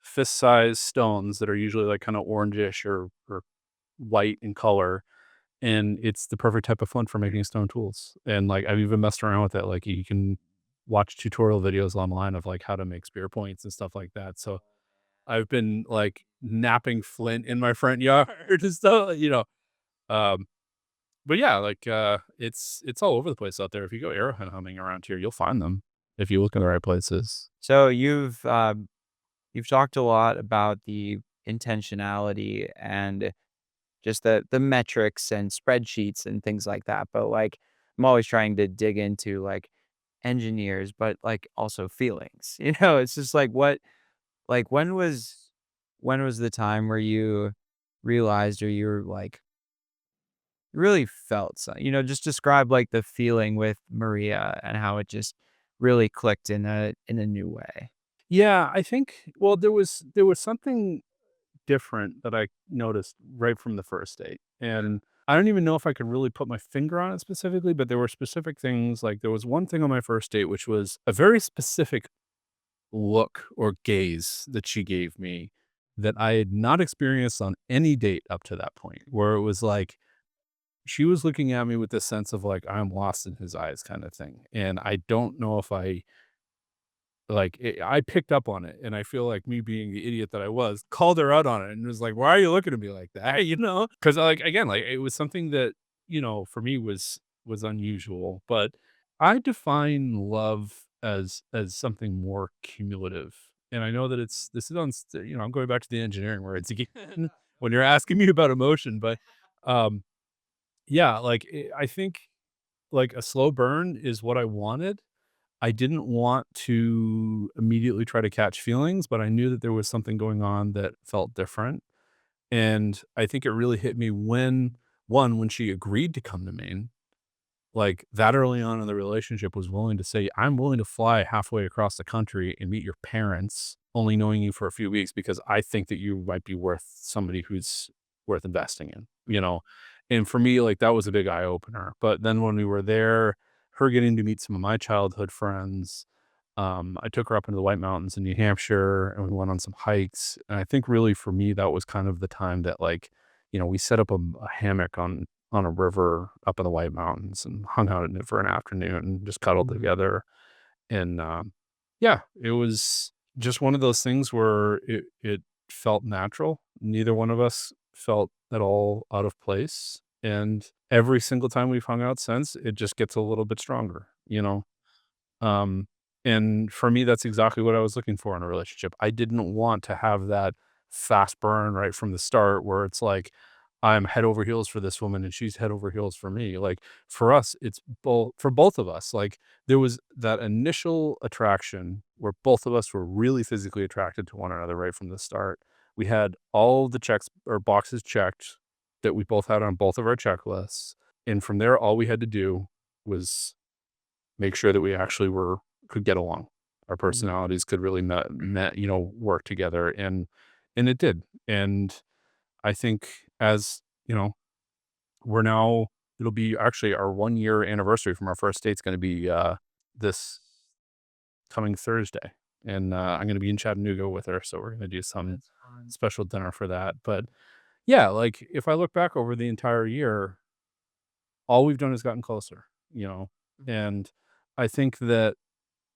fist-sized stones that are usually, like, kinda orangish or white in color, and it's the perfect type of flint for making stone tools, and, like, I've even messed around with it, like, you can watch tutorial videos online of, like, how to make spear points and stuff like that, so I've been, like, napping flint in my front yard and stuff, um, but yeah, like, it's all over the place out there. If you go arrowhead hunting around here, you'll find them if you look in the right places. So you've talked a lot about the intentionality and just the metrics and spreadsheets and things like that, but, like, I'm always trying to dig into, like, engineers, but, like, also feelings, It's just like, like, when was the time where you realized or you were, like, really felt just describe, like, the feeling with Maria and how it just really clicked in a new way. Yeah, I think well, there was something different that I noticed right from the first date, and I don't even know if I could really put my finger on it specifically, but there were specific things, like, there was one thing on my first date, which was a very specific look or gaze that she gave me that I had not experienced on any date up to that point, where it was like, she was looking at me with this sense of, like, "I'm lost in his eyes," kinda thing, and I don't know if I picked up on it, and I feel like me being the idiot that I was, called her out on it and was like, "Why are you looking at me like that?" Because like, again, like, it was something that, for me was unusual, but I define love as something more cumulative, and I know that this is I'm going back to the engineering words again when you're asking me about emotion, but, um, yeah, like, I think, like, a slow burn is what I wanted. I didn't want to immediately try to catch feelings, but I knew that there was something going on that felt different, and I think it really hit me when she agreed to come to Maine, like, that early on in the relationship was willing to say, "I'm willing to fly halfway across the country and meet your parents, only knowing you for a few weeks because I think that you might be worth somebody who's worth investing in," And for me, like, that was a big eye opener, but then when we were there, her getting to meet some of my childhood friends, I took her up into the White Mountains in New Hampshire, and we went on some hikes, and I think really for me, that was kind of the time that, like, we set up a hammock on a river up in the White Mountains and hung out in it for an afternoon and just cuddled together, and, yeah, it was just one of those things where it felt natural. Neither one of us felt at all out of place, and every single time we've hung out since, it just gets a little bit stronger? Um, and for me, that's exactly what I was looking for in a relationship. I didn't want to have that fast burn right from the start where it's like, I'm head over heels for this woman and she's head over heels for me. Like for us, it's both for both of us. Like there was that initial attraction where both of us were really physically attracted to one another right from the start. We had all the checks or boxes checked that we both had on both of our checklists. And from there, all we had to do was make sure that we actually could get along. Our Mhm. personalities could really work together, and it did. And I think as, we're now it'll be actually our 1-year anniversary from our first date's gonna be, this coming Thursday, and, I'm gonna be in Chattanooga with her, so we're gonna do some That's fun. special dinner for that, but, yeah, like, if I look back over the entire year, all we've done is gotten closer, Mhm. and I think that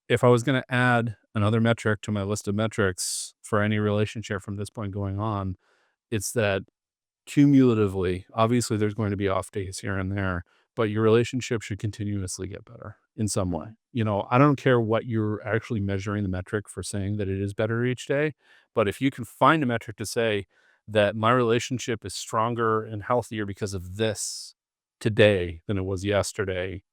if I was gonna add another metric to my list of metrics for any relationship from this point going on, it's that cumulatively, obviously, there's going to be off days here and there, but your relationship should continuously get better in some way. Mhm. I don't care what you're actually measuring the metric for saying that it is better each day, but if you can find a metric to say that my relationship is stronger and healthier because of this today than it was yesterday,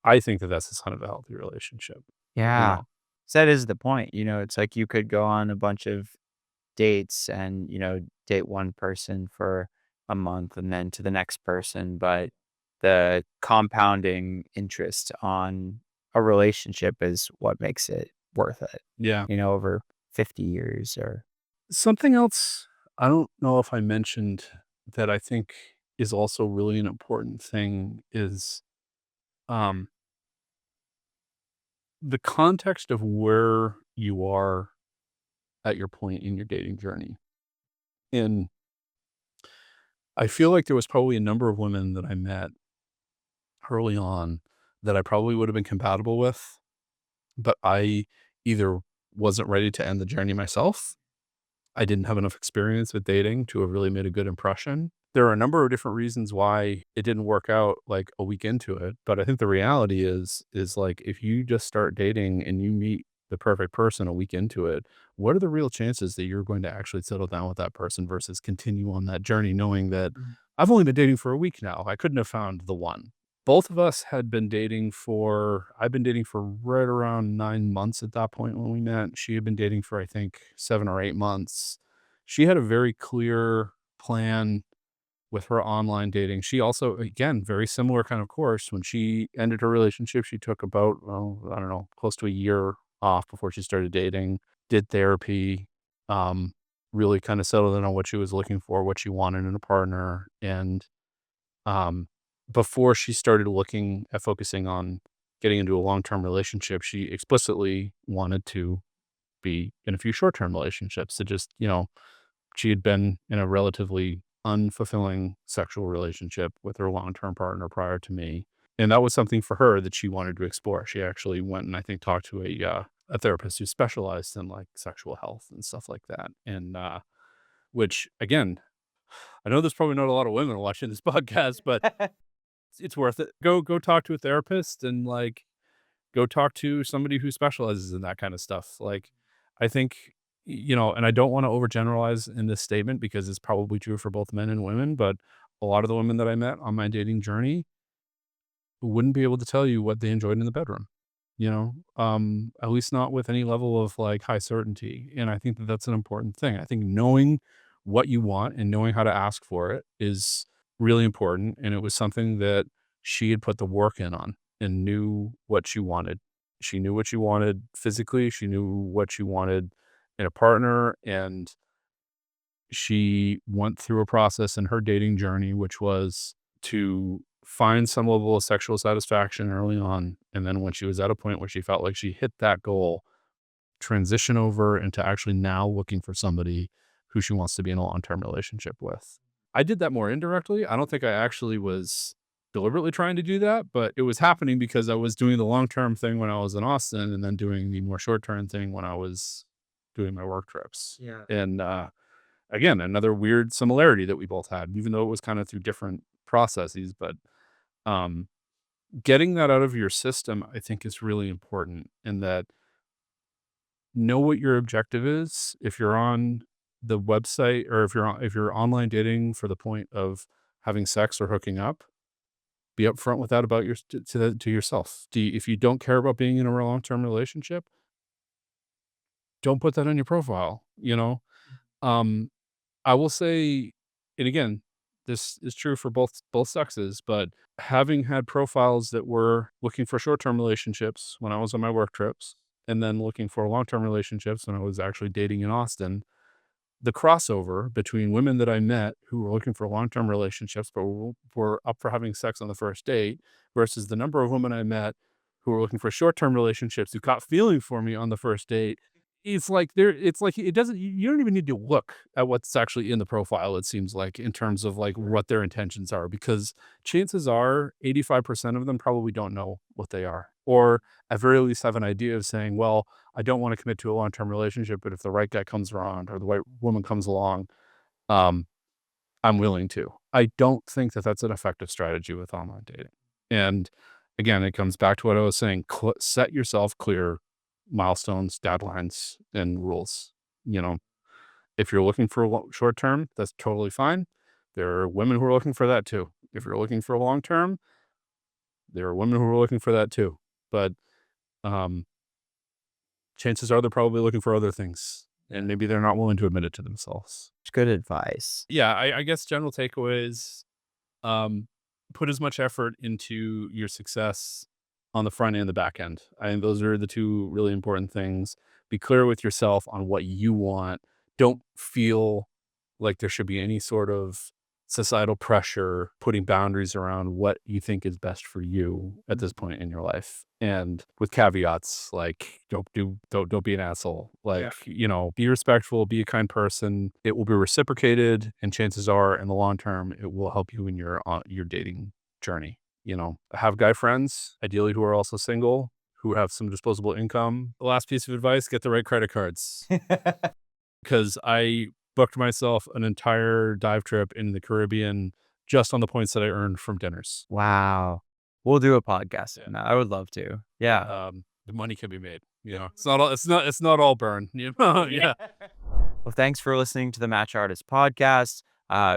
I think that that's a sign of a healthy relationship, you Yeah. know? So that is the point, it's like you could go on a bunch of dates and, date one person for a month and then to the next person, but the compounding interest on a relationship is what makes it worth it, Yeah. over 50 years or Something else I don't know if I mentioned that I think is also really an important thing is, um, the context of where you are at your point in your dating journey. And I feel like there was probably a number of women that I met early on that I probably would have been compatible with, but I either wasn't ready to end the journey myself, I didn't have enough experience with dating to have really made a good impression. There are a number of different reasons why it didn't work out, like, a week into it, but I think the reality is, like, if you just start dating and you meet the perfect person a week into it, what are the real chances that you're going to actually settle down with that person versus continue on that journey knowing that Mhm. I've only been dating for a week now, I couldn't have found the one. Both of us had been dating for I've been dating for right around 9 months at that point when we met. She had been dating for, I think, 7 or 8 months. She had a very clear plan with her online dating. She also, again, very similar kind of course. When she ended her relationship, she took about, well, I don't know, close to a year off before she started dating, did therapy, um, really kind of settled in on what she was looking for, what she wanted in a partner. And um, before she started looking at focusing on getting into a long-term relationship, she explicitly wanted to be in a few short-term relationships to just, she had been in a relatively unfulfilling sexual relationship with her long-term partner prior to me, and that was something for her that she wanted to explore. She actually went and I think talked to a therapist who specialized in, like, sexual health and stuff like that, and, which again, I know there's probably not a lot of women watching this podcast, but it's worth it. Go talk to a therapist and, like, go talk to somebody who specializes in that kind of stuff. Like, I think, and I don't wanna overgeneralize in this statement because it's probably true for both men and women, but a lot of the women that I met on my dating journey wouldn't be able to tell you what they enjoyed in the bedroom, at least not with any level of, like, high certainty, and I think that that's an important thing. I think knowing what you want and knowing how to ask for it is really important, and it was something that she had put the work in on and knew what she wanted. She knew what she wanted physically, she knew what she wanted in a partner, and she went through a process in her dating journey, which was to find some level of sexual satisfaction early on. And then when she was at a point where she felt like she hit that goal, transition over into actually now looking for somebody who she wants to be in a long term relationship with. I did that more indirectly. I don't think I actually was deliberately trying to do that, but it was happening because I was doing the long term thing when I was in Austin and then doing the more short term thing when I was doing my work trips. Yeah. And again, another weird similarity that we both had, even though it was kind of through different processes, but, um, getting that out of your system, I think is really important in that know what your objective is. If you're on the website or if you're online dating for the point of having sex or hooking up, be upfront with that about your to yourself. If you don't care about being in a long-term relationship, don't put that on your profile, Um I will say, and again, this is true for both sexes, but having had profiles that were looking for short-term relationships when I was on my work trips, and then looking for long-term relationships when I was actually dating in Austin, the crossover between women that I met who were looking for long-term relationships, but were up for having sex on the first date versus the number of women I met who were looking for short-term relationships who caught feeling for me on the first date. It's like it doesn't you don't even need to look at what's actually in the profile, it seems like, in terms of like what their intentions are, because chances are 85% of them probably don't know what they are, or at very least have an idea of saying, well, I don't want to commit to a long-term relationship, but if the right guy comes around or the right woman comes along, um, I'm willing to. I don't think that that's an effective strategy with online dating. And again, it comes back to what I was saying, set yourself clear milestones, deadlines, and rules. You know, if you're looking for a short term, that's totally fine. There are women who are looking for that too. If you're looking for a long term, there are women who are looking for that too. But um, chances are they're probably looking for other things, and Yeah. maybe they're not willing to admit it to themselves. It's good advice. Yeah, I guess general takeaways, um, put as much effort into your success on the front and the back end. I think those are the 2 really important things. Be clear with yourself on what you want. Don't feel like there should be any sort of societal pressure putting boundaries around what you think is best for you at this Mhm. point in your life. And with caveats, like don't be an asshole. Yeah. Like, be respectful, be a kind person. It will be reciprocated, and chances are in the long term it will help you in your dating journey. Have guy friends, ideally who are also single, who have some disposable income. The last piece of advice, get the right credit cards, because I booked myself an entire dive trip in the Caribbean just on the points that I earned from dinners. Wow. We'll do a podcast Yeah. on that. I would love to. Yeah. The money can be made, it's not all burn, Yeah. Yeah. Well, thanks for listening to the Match Artist podcast.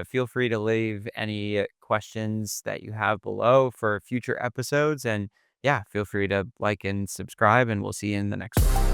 Feel free to leave any questions that you have below for future episodes. And yeah, feel free to like and subscribe, and we'll see you in the next one.